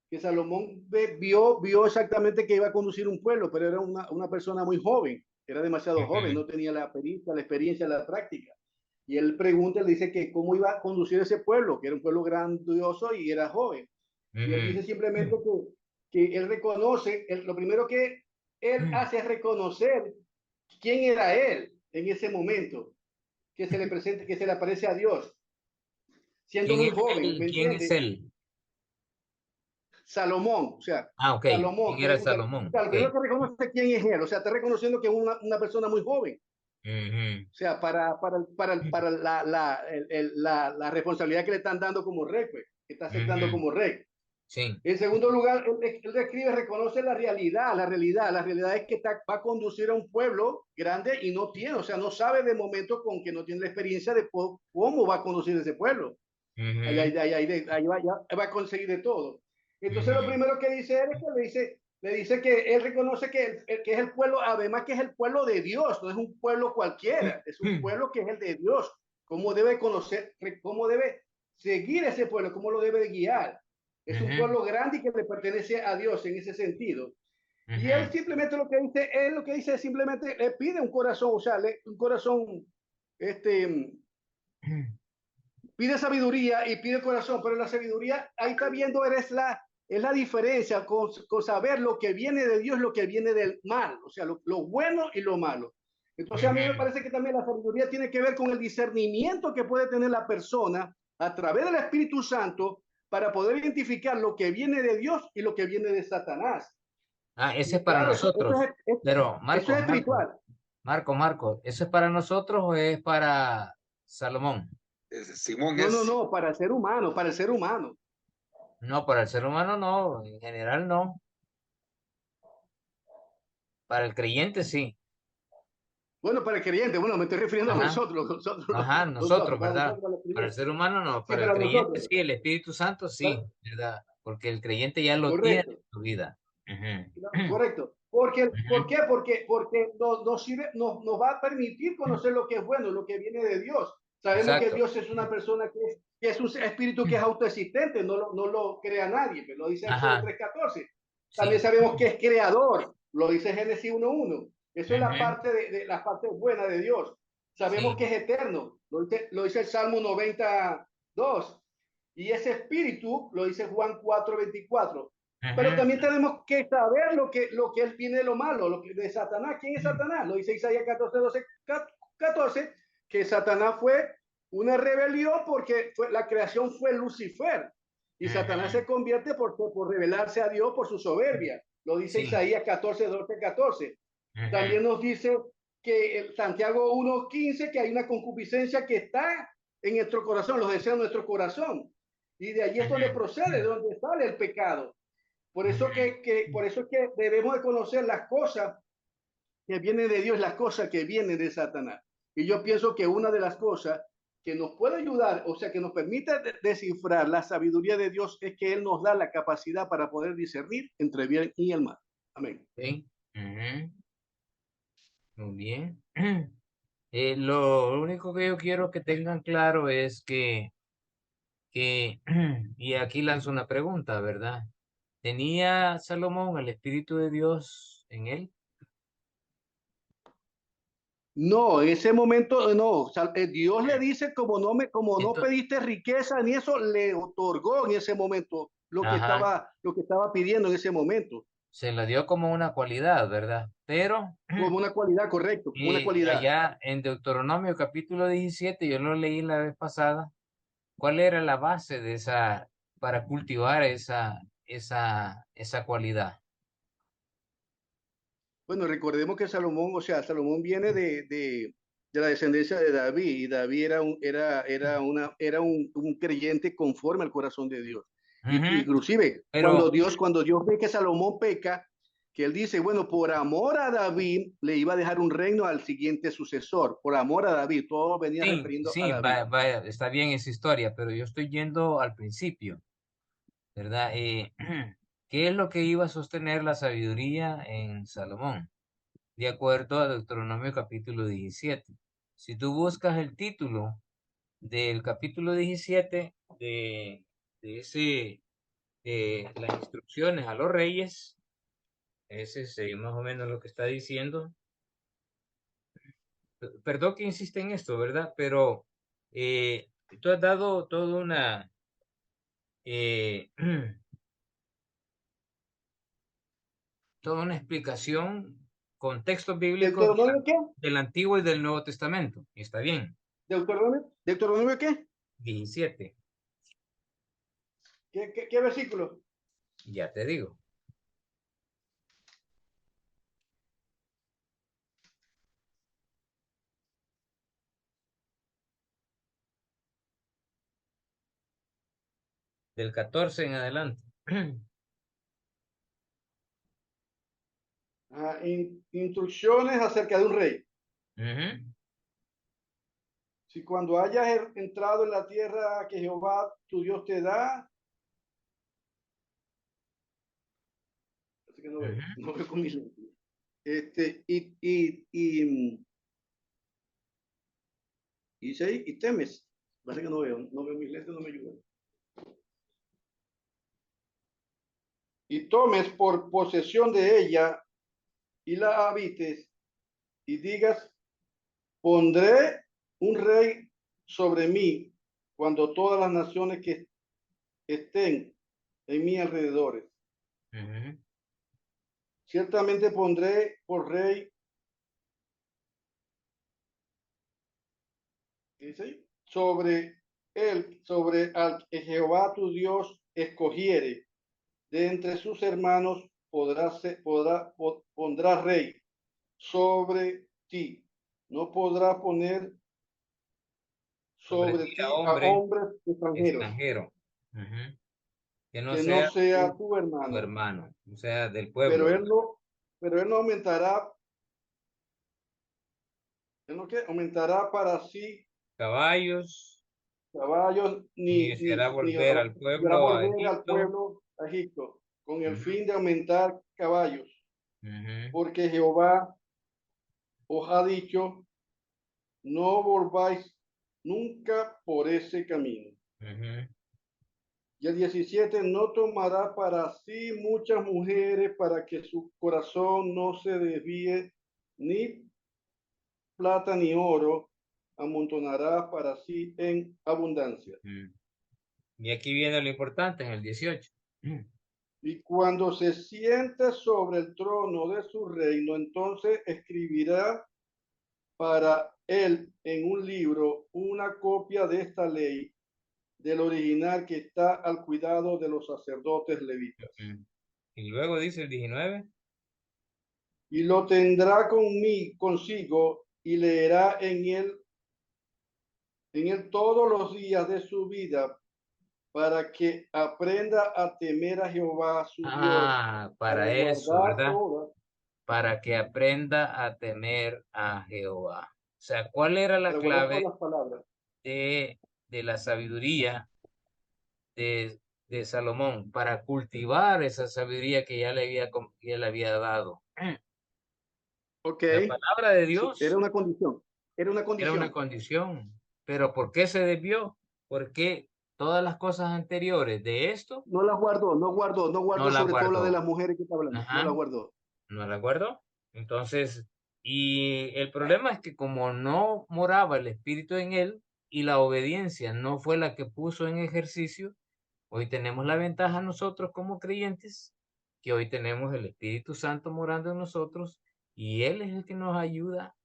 que Salomón vio exactamente que iba a conducir un pueblo, pero era una persona muy joven, era demasiado joven, ujú, no tenía la pericia, la experiencia, la práctica. Y él pregunta, le dice que cómo iba a conducir ese pueblo, que era un pueblo grandioso y era joven. Y él dice simplemente que él reconoce, lo primero que él ujú. hace es reconocer quién era él en ese momento, que se le presente, que se le aparece a Dios, siendo ¿Quién muy es joven, él? ¿me ¿Quién es entiendes? él? Salomón, o sea, Ah, ok. Salomón, ¿Quién era o Salomón? sea, lo Ok. primero que reconoce quién es él, o sea, está reconociendo que es una persona muy joven, Ujú, o sea, para la responsabilidad que le están dando como rey, pues, que está aceptando ujú. como rey. Sí. En segundo lugar, él describe, reconoce la realidad es que va a conducir a un pueblo grande y no tiene, o sea, no sabe de momento con que no tiene la experiencia de cómo va a conducir ese pueblo. Ujú, Ahí va a conseguir de todo. Entonces lo ujú, primero que dice él es que le dice que él reconoce que es el pueblo, además que es el pueblo de Dios, no es un pueblo cualquiera, es un pueblo que es el de Dios. Cómo debe conocer, cómo debe seguir ese pueblo, cómo lo debe guiar. Es un ujú, pueblo grande y que le pertenece a Dios en ese sentido. Y él ujú, simplemente lo que dice es simplemente le pide un corazón, o sea, un corazón, este, ujú. pide sabiduría y pide corazón, pero la sabiduría, ahí está viendo, es la diferencia con saber lo que viene de Dios, lo que viene del mal, o sea, lo bueno y lo malo. Entonces a mí me Ujú, parece que también la sabiduría tiene que ver con el discernimiento que puede tener la persona a través del Espíritu Santo para poder identificar lo que viene de Dios y lo que viene de Satanás. Ah, ese Y es para claro, nosotros. Pero, eso Marco, es espiritual. Marco, ¿eso es para nosotros o es para Salomón. Simón No, es. no, no, para el ser humano, para el ser humano. No, para el ser humano no, en general no. Para el creyente sí. Bueno, para el creyente, bueno, me estoy refiriendo a Ajá. nosotros, nosotros, Ajá, nosotros, para ¿verdad? nosotros, los Para el creyentes. ser humano no, Sí, para el para creyente nosotros. sí, el Espíritu Santo sí, Para- ¿verdad? Porque el creyente ya lo tiene Correcto. en su vida. Ujú. Correcto. Porque, ¿por Ujú. qué? Porque nos va a permitir conocer lo que es bueno, lo que viene de Dios. Sabemos que Exacto. Dios es una persona que es un espíritu que es autoexistente, no lo crea nadie, pero lo dice Éxodo Ajá, 3:14. También sí. sabemos que es creador, lo dice Génesis 1:1. Eso es la Ujú. parte la parte buena de Dios. Sabemos Sí. que es eterno, lo dice el Salmo 92. Y ese espíritu lo dice Juan 4:24. Pero Ujú. también tenemos que saber lo que él tiene de lo malo, lo que de Satanás. ¿Quién es Satanás? Lo dice Isaías 14:14, que Satanás fue una rebelión porque la creación fue Lucifer. Y Satanás se convierte por rebelarse a Dios por su soberbia. Lo dice Sí. Isaías 14:14. Ujú. También nos dice que Santiago 1:15, que hay una concupiscencia que está en nuestro corazón, los deseos de nuestro corazón. Y de allí es donde procede, de donde sale el pecado. Por eso por eso es que debemos de conocer las cosas que vienen de Dios, las cosas que vienen de Satanás. Y yo pienso que una de las cosas que nos puede ayudar, o sea, que nos permite descifrar la sabiduría de Dios es que Él nos da la capacidad para poder discernir entre bien y el mal. Amén. Sí. Ujú. Muy bien. Lo único que yo quiero que tengan claro es y aquí lanzo una pregunta, ¿verdad? ¿Tenía Salomón el Espíritu de Dios en él? No, en ese momento no. Dios le dice como no Ento- pediste riqueza ni eso, le otorgó en ese momento ajá, lo que estaba pidiendo en ese momento, se la dio como una cualidad, ¿verdad? Pero como una cualidad, correcto, como una cualidad. allá en Deuteronomio capítulo 17, yo lo leí la vez pasada, ¿cuál era la base de para cultivar esa cualidad? Bueno, recordemos que Salomón, o sea, Salomón viene de la descendencia de David, y David era un creyente conforme al corazón de Dios. Y Ujú. inclusive, Pero cuando Dios ve que Salomón peca, que él dice, bueno, por amor a David, le iba a dejar un reino al siguiente sucesor, por amor a David, todo venía sí, refiriendo a sí, David. está bien esa historia, pero yo estoy yendo al principio, ¿verdad? ¿Qué es lo que iba a sostener la sabiduría en Salomón? De acuerdo a Deuteronomio capítulo 17. Si tú buscas el título del capítulo 17 de las instrucciones a los reyes, ese es más o menos lo que está diciendo. Perdón que insiste en esto, ¿verdad? Pero tú has dado toda eh, toda una explicación con textos bíblicos ¿Deuteronomio qué? del Antiguo y del Nuevo Testamento. Y está bien, ¿Deuteronomio qué? 17, ¿Qué versículo? ya te digo. Del 14 en adelante. Instrucciones acerca de un rey. Ujú, Si cuando hayas entrado en la tierra que Jehová tu Dios te da, así que ujú. no veo con mis lentes. Y dice ahí, y temes. Parece que no veo mis lentes, no me ayudan. Y tomes por posesión de ella y la habites y digas, pondré un rey sobre mí cuando todas las naciones que estén en mi alrededores. Ujú. Ciertamente pondré por rey, ¿qué dice ahí? Sobre al que Jehová tu Dios escogiere, de entre sus hermanos pondrá rey sobre ti. No podrá poner sobre ti ti a a hombre hombres extranjeros, extranjero. Ujú. Que no que no sea sea tu tu hermano, hermano, o sea, del pero pueblo, él ¿verdad? no, pero él no aumentará, él no que aumentará para sí Caballos, caballos, ni deseará volver al ni hará pueblo a volver al Egipto. pueblo a Egipto, con el Ujú, fin de aumentar caballos, ujú, porque Jehová os ha dicho, no volváis nunca por ese camino. ujú. Y el 17, no tomará para sí muchas mujeres para que su corazón no se desvíe, ni plata ni oro amontonará para sí en abundancia. Mm. Y aquí viene lo importante en el 18. Y cuando se siente sobre el trono de su reino, entonces escribirá para él en un libro una copia de esta ley del original que está al cuidado de los sacerdotes levitas. Mm. Y luego dice el 19. Y lo tendrá consigo y leerá en él todos los días de su vida para que aprenda a temer a Jehová su Dios, para Para eso, guardar ¿verdad? todas. Para que aprenda a temer a Jehová. O sea, ¿cuál era la Para guardar clave todas las palabras. de, de la sabiduría de, de Salomón? Para cultivar esa sabiduría que ya le había dado. Ok, La palabra de sí, era Dios una condición. Era una era una condición. condición, pero ¿por qué se desvió? Porque todas las cosas anteriores de esto No las guardó, no no guardó la sobre todo la de guardó. las mujeres que está hablando. No las Ajá, guardó. no la guardó. Entonces, y el problema es que como no moraba el espíritu en él y la obediencia no fue la que puso en ejercicio, hoy tenemos la ventaja nosotros como creyentes, que hoy tenemos el Espíritu Santo morando en nosotros y Él es el que nos ayuda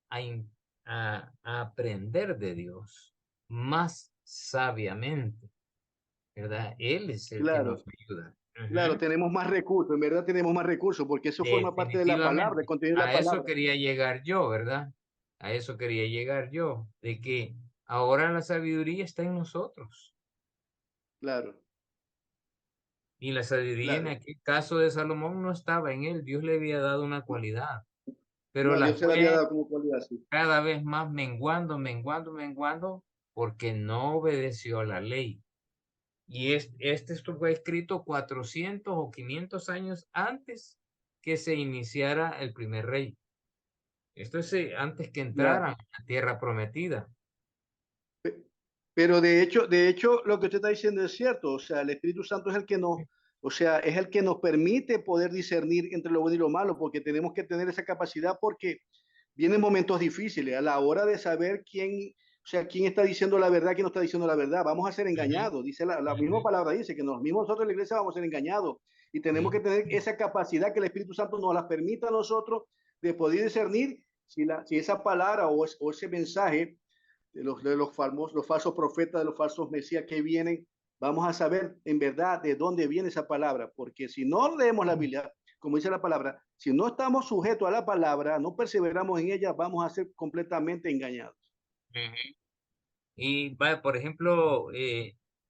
a aprender de Dios más sabiamente, ¿verdad? Él es el que nos Claro, ayuda. claro, Ujú. tenemos más recursos, en verdad tenemos más recursos, porque eso forma parte de la palabra, el Definitivamente. contenido de la A eso palabra. quería llegar yo, ¿verdad? A eso quería llegar yo, de que ahora la sabiduría está en nosotros. Claro, Y la sabiduría en claro. aquel caso de Salomón no estaba en él, Dios le había dado una cualidad, pero No, la Dios se la había fue dado como cualidad, sí. cada vez más menguando, menguando, menguando, porque no obedeció a la ley. Y este estuvo escrito 400 o 500 años antes que se iniciara el primer rey. Esto es antes que Claro. entraran a la tierra prometida. Pero de hecho, lo que usted está diciendo es cierto. O sea, el Espíritu Santo es el que nos, o sea, es el que nos permite poder discernir entre lo bueno y lo malo, porque tenemos que tener esa capacidad porque vienen momentos difíciles a la hora de saber quién, o sea, quién está diciendo la verdad, quién no está diciendo la verdad. Vamos a ser Ujú, engañados. Dice la misma ujú, palabra, dice que nos mismos nosotros en la iglesia vamos a ser engañados y tenemos que tener esa capacidad que el Espíritu Santo nos la permita a nosotros de poder discernir si esa palabra o ese mensaje los falsos profetas, de los falsos mesías que vienen, vamos a saber en verdad de dónde viene esa palabra, porque si no leemos la Biblia, como dice la palabra, si no estamos sujetos a la palabra, no perseveramos en ella, vamos a ser completamente engañados. ujú. Y va, por ejemplo,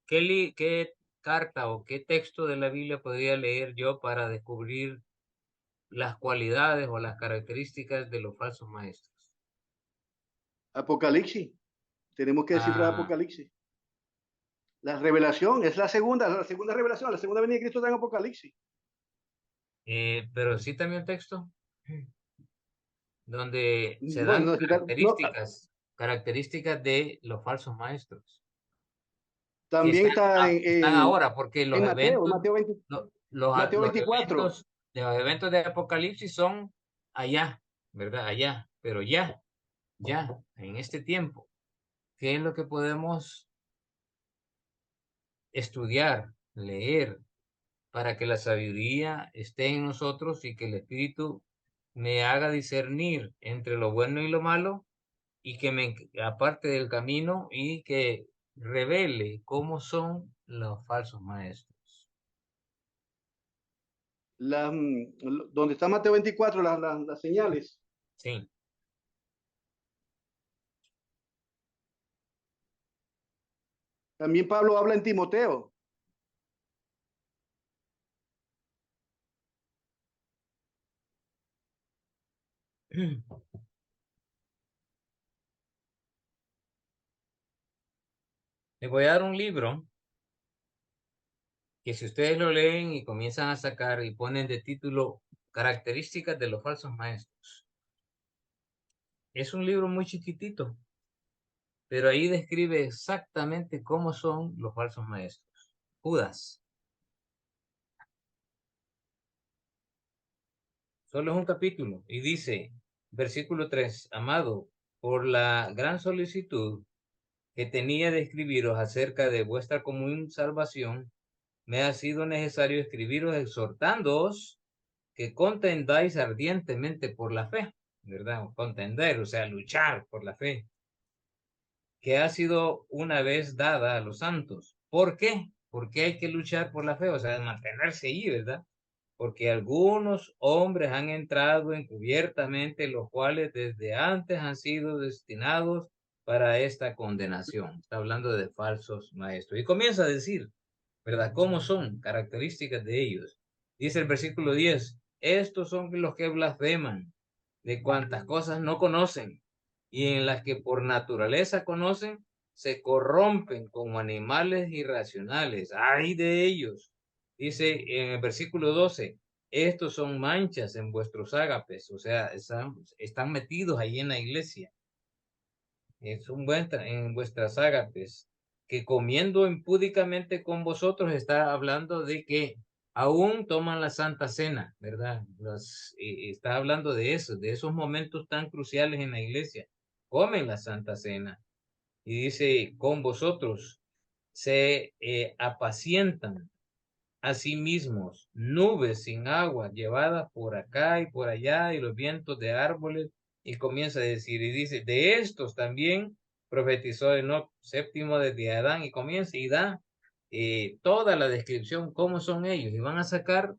¿qué carta o qué texto de la Biblia podría leer yo para descubrir las cualidades o las características de los falsos maestros? Apocalipsis, tenemos que descifrar Ah, Apocalipsis. La revelación es la segunda revelación, la segunda venida de Cristo está en Apocalipsis. pero sí también texto donde se dan Bueno, no, características de los falsos maestros que también está están ahora, porque en Mateo, Mateo 20, Mateo los 24. eventos de Apocalipsis son allá, ¿verdad? Allá, pero ya, en este tiempo, ¿qué es lo que podemos estudiar, leer, para que la sabiduría esté en nosotros y que el Espíritu me haga discernir entre lo bueno y lo malo y que me aparte del camino y que revele cómo son los falsos maestros? Donde está Mateo 24, las señales. Sí. También Pablo habla en Timoteo. Les voy a dar un libro que si ustedes lo leen y comienzan a sacar y ponen de título Características de los falsos maestros. Es un libro muy chiquitito, pero ahí describe exactamente cómo son los falsos maestros. Judas. Solo es un capítulo y dice, versículo 3, amado, por la gran solicitud que tenía de escribiros acerca de vuestra común salvación, me ha sido necesario escribiros exhortándoos que contendáis ardientemente por la fe, ¿verdad? Contender, o sea, luchar por la fe, que ha sido una vez dada a los santos. ¿Por qué? Porque hay que luchar por la fe, o sea, mantenerse ahí, ¿verdad? Porque algunos hombres han entrado encubiertamente, los cuales desde antes han sido destinados para esta condenación. Está hablando de falsos maestros. Y comienza a decir, ¿verdad? ¿Cómo son? Características de ellos. Dice el versículo 10, estos son los que blasfeman, de cuantas cosas no conocen, y en las que por naturaleza conocen, se corrompen como animales irracionales. ¡Ay de ellos! Dice en el versículo 12, estos son manchas en vuestros ágapes, o sea, están metidos ahí en la iglesia. En vuestras ágapes, que comiendo impúdicamente con vosotros, está hablando de que aún toman la Santa Cena, ¿verdad? Está hablando de eso, de esos momentos tan cruciales en la iglesia. Comen la Santa Cena. Y dice, con vosotros se apacientan a sí mismos, nubes sin agua, llevadas por acá y por allá, y los vientos de árboles, y comienza a decir, y dice, de estos también profetizó Enoc, séptimo desde Adán, y comienza y da toda la descripción, cómo son ellos, y van a sacar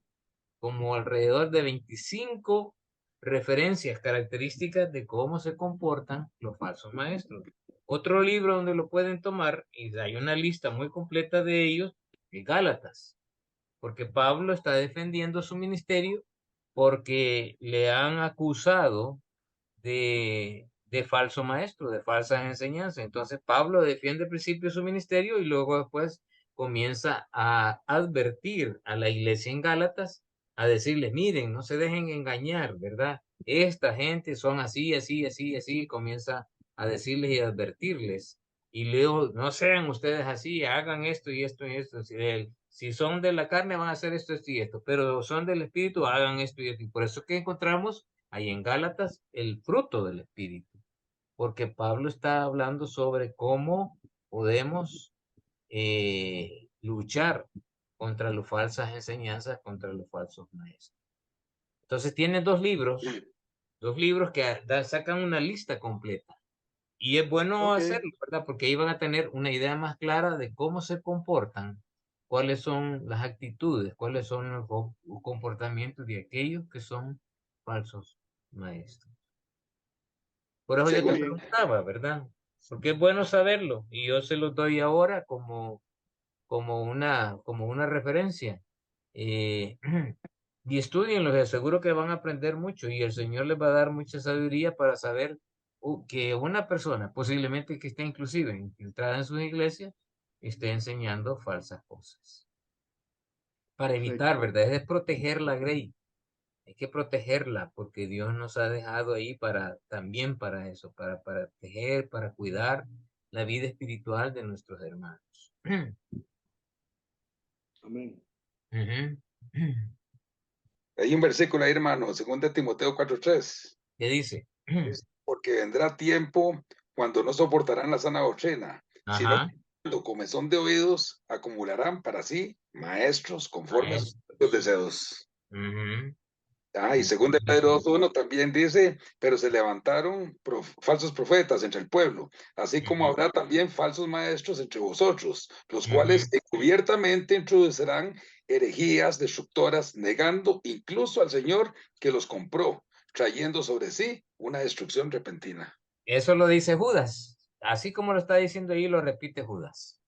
como alrededor de 25 referencias, características de cómo se comportan los falsos maestros. Otro libro donde lo pueden tomar, y hay una lista muy completa de ellos, es Gálatas, porque Pablo está defendiendo su ministerio porque le han acusado de falso maestro, de falsas enseñanzas. Entonces Pablo defiende al principio su ministerio y luego después comienza a advertir a la iglesia en Gálatas, a decirles, miren, no se dejen engañar, ¿verdad? Esta gente son así, así, así, así, y comienza a decirles y advertirles. Y luego, no sean ustedes así, hagan esto y esto y esto. Si son de la carne, van a hacer esto, esto y esto, pero son del espíritu, hagan esto y esto. Y por eso que encontramos ahí en Gálatas el fruto del espíritu, porque Pablo está hablando sobre cómo podemos luchar contra las falsas enseñanzas, contra los falsos maestros. Entonces tiene dos libros que sacan una lista completa. Y es bueno hacerlo, ¿verdad? Porque ahí van a tener una idea más clara de cómo se comportan, cuáles son las actitudes, cuáles son los comportamientos de aquellos que son falsos maestros. Por eso yo te preguntaba, ¿verdad? Porque es bueno saberlo y yo se los doy ahora como una referencia. Y estudienlos, les aseguro que van a aprender mucho y el Señor les va a dar mucha sabiduría para saber que una persona, posiblemente que esté inclusive infiltrada en sus iglesias, esté enseñando falsas cosas. Para evitar, ¿verdad? Es proteger la grey. Hay que protegerla porque Dios nos ha dejado ahí también para eso, para proteger, para cuidar la vida espiritual de nuestros hermanos. Amén. Hay un versículo ahí, hermano, 2 Timoteo 4:3. ¿Qué dice? Porque vendrá tiempo cuando no soportarán la sana doctrina, sino Ajá. cuando comezón de oídos acumularán para sí maestros conformes a sus deseos. Y 2 Pedro 2:1 también dice, pero se levantaron falsos profetas entre el pueblo, así como habrá también falsos maestros entre vosotros, los cuales encubiertamente introducirán herejías destructoras, negando incluso al Señor que los compró, trayendo sobre sí una destrucción repentina. Eso lo dice Judas. Así como lo está diciendo ahí, lo repite Judas.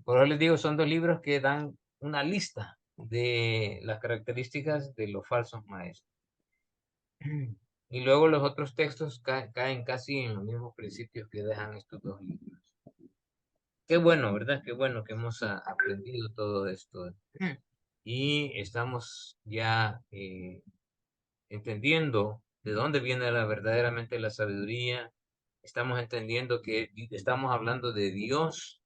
por eso les digo, son dos libros que dan una lista de las características de los falsos maestros. Y luego los otros textos caen casi en los mismos principios que dejan estos dos libros. Qué bueno, ¿verdad? Qué bueno que hemos aprendido todo esto. Y estamos ya entendiendo de dónde viene verdaderamente la sabiduría. Estamos entendiendo que estamos hablando de Dios,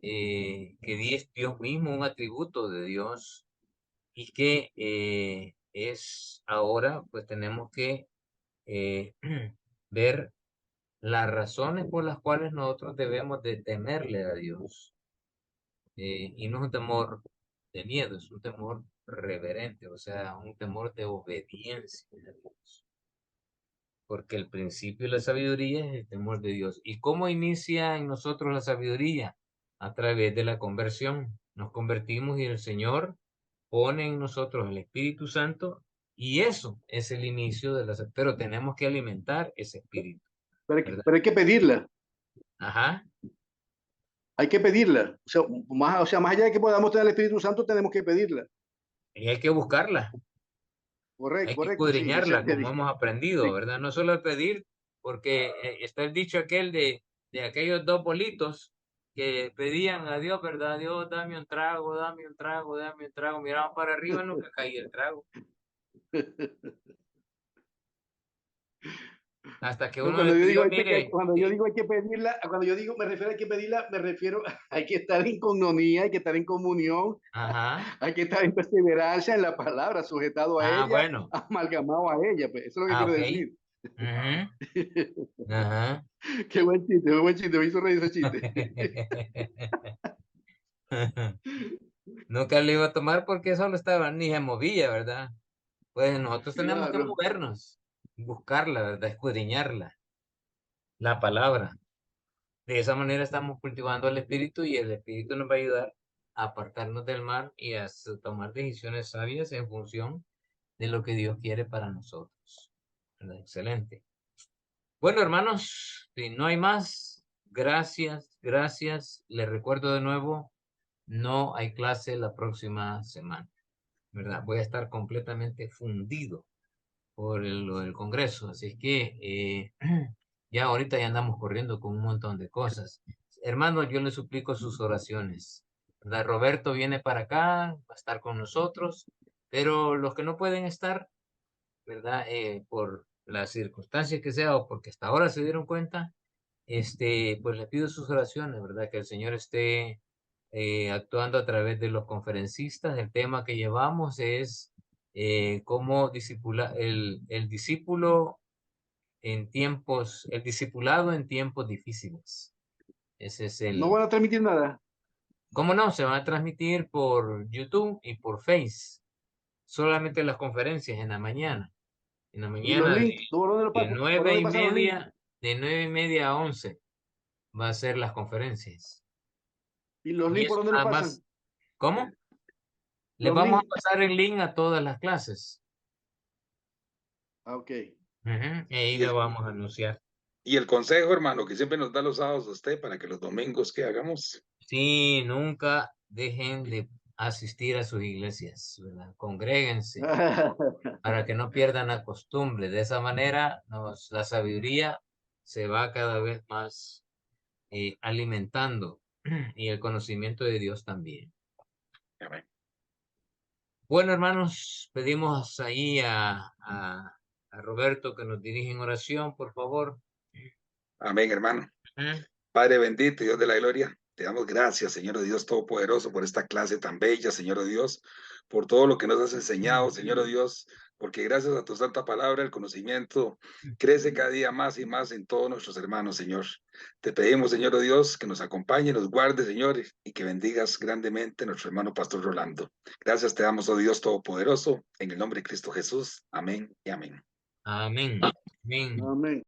que es Dios mismo, un atributo de Dios, y que es ahora, pues tenemos que ver las razones por las cuales nosotros debemos de temerle a Dios. Y no es un temor de miedo, es un temor reverente, o sea, un temor de obediencia a Dios. Porque el principio de la sabiduría es el temor de Dios. ¿Y cómo inicia en nosotros la sabiduría? A través de la conversión. Nos convertimos y el Señor pone en nosotros el Espíritu Santo y eso es el inicio de la sabiduría. Pero tenemos que alimentar ese espíritu, ¿verdad? Pero hay que pedirla. Ajá. Hay que pedirla. O sea, más allá de que podamos tener el Espíritu Santo, tenemos que pedirla. Y hay que buscarla. Hay que Correcto, sí. escudriñarla, como hemos aprendido, ¿verdad? No solo el pedir, porque está el dicho aquel de aquellos dos bolitos que pedían a Dios, ¿verdad? Dios, dame un trago, dame un trago, dame un trago. Miraban para arriba y nunca caía el trago. Hasta que No, uno les pidió, mire, cuando yo digo hay que pedirla, cuando yo digo me refiero a hay que pedirla, me refiero a hay que estar en comunión, hay que estar en comunión, ajá, hay que estar en perseverancia en la palabra, sujetado a ella, bueno, amalgamado a ella. Pues eso es lo que quiero ok. decir. Ujú, ajá. Qué buen chiste, me hizo reír ese chiste. Nunca lo iba a tomar porque solo estaba, ni se movía, ¿verdad? Pues nosotros tenemos que Claro. movernos, buscarla, ¿verdad? Escudriñarla, la palabra. De esa manera estamos cultivando el espíritu y el espíritu nos va a ayudar a apartarnos del mal y a tomar decisiones sabias en función de lo que Dios quiere para nosotros. ¿Verdad? Excelente. Bueno, hermanos, si no hay más, gracias, gracias. Les recuerdo de nuevo, no hay clase la próxima semana, ¿verdad? Voy a estar completamente fundido por lo del Congreso, así es que ya ahorita ya andamos corriendo con un montón de cosas. Hermanos, yo les suplico sus oraciones, ¿verdad? Roberto viene para acá, va a estar con nosotros, pero los que no pueden estar, ¿verdad? Por las circunstancias que sea o porque hasta ahora se dieron cuenta, pues le pido sus oraciones, ¿verdad? Que el Señor esté actuando a través de los conferencistas. El tema que llevamos es cómo el discípulo el discipulado en tiempos difíciles. Ese es No van a transmitir nada. ¿Cómo no? Se va a transmitir por YouTube y por Face. solamente las conferencias en la mañana. En la Y los mañana links, ¿por dónde lo de pasan? ¿Por dónde pasan los links? de 9:30 a 11 va a ser las conferencias. ¿Y los Y links por eso dónde los nada pasan? más. ¿Cómo? Les Los vamos a links. pasar el link a todas las clases. Ah, ok. Y ahí Y le el, vamos a anunciar. y el consejo, hermano, que siempre nos da los sábados a usted para que los domingos que hagamos. Sí, nunca dejen de asistir a sus iglesias, ¿verdad? Congréguense para que no pierdan la costumbre. De esa manera, la sabiduría se va cada vez más alimentando y el conocimiento de Dios también. Amén. Bueno, hermanos, pedimos ahí a Roberto que nos dirija en oración, por favor. Amén, hermano. ¿Mm? Padre bendito, Dios de la gloria, te damos gracias, Señor de Dios Todopoderoso, por esta clase tan bella, Señor de Dios, por todo lo que nos has enseñado, Señor de Dios, porque gracias a tu santa palabra, el conocimiento crece cada día más y más en todos nuestros hermanos, Señor. Te pedimos, Señor de Dios, que nos acompañe, nos guarde, Señor, y que bendigas grandemente a nuestro hermano Pastor Rolando. Gracias te damos, oh Dios Todopoderoso, en el nombre de Cristo Jesús. Amén y amén. Amén. Amén. Amén.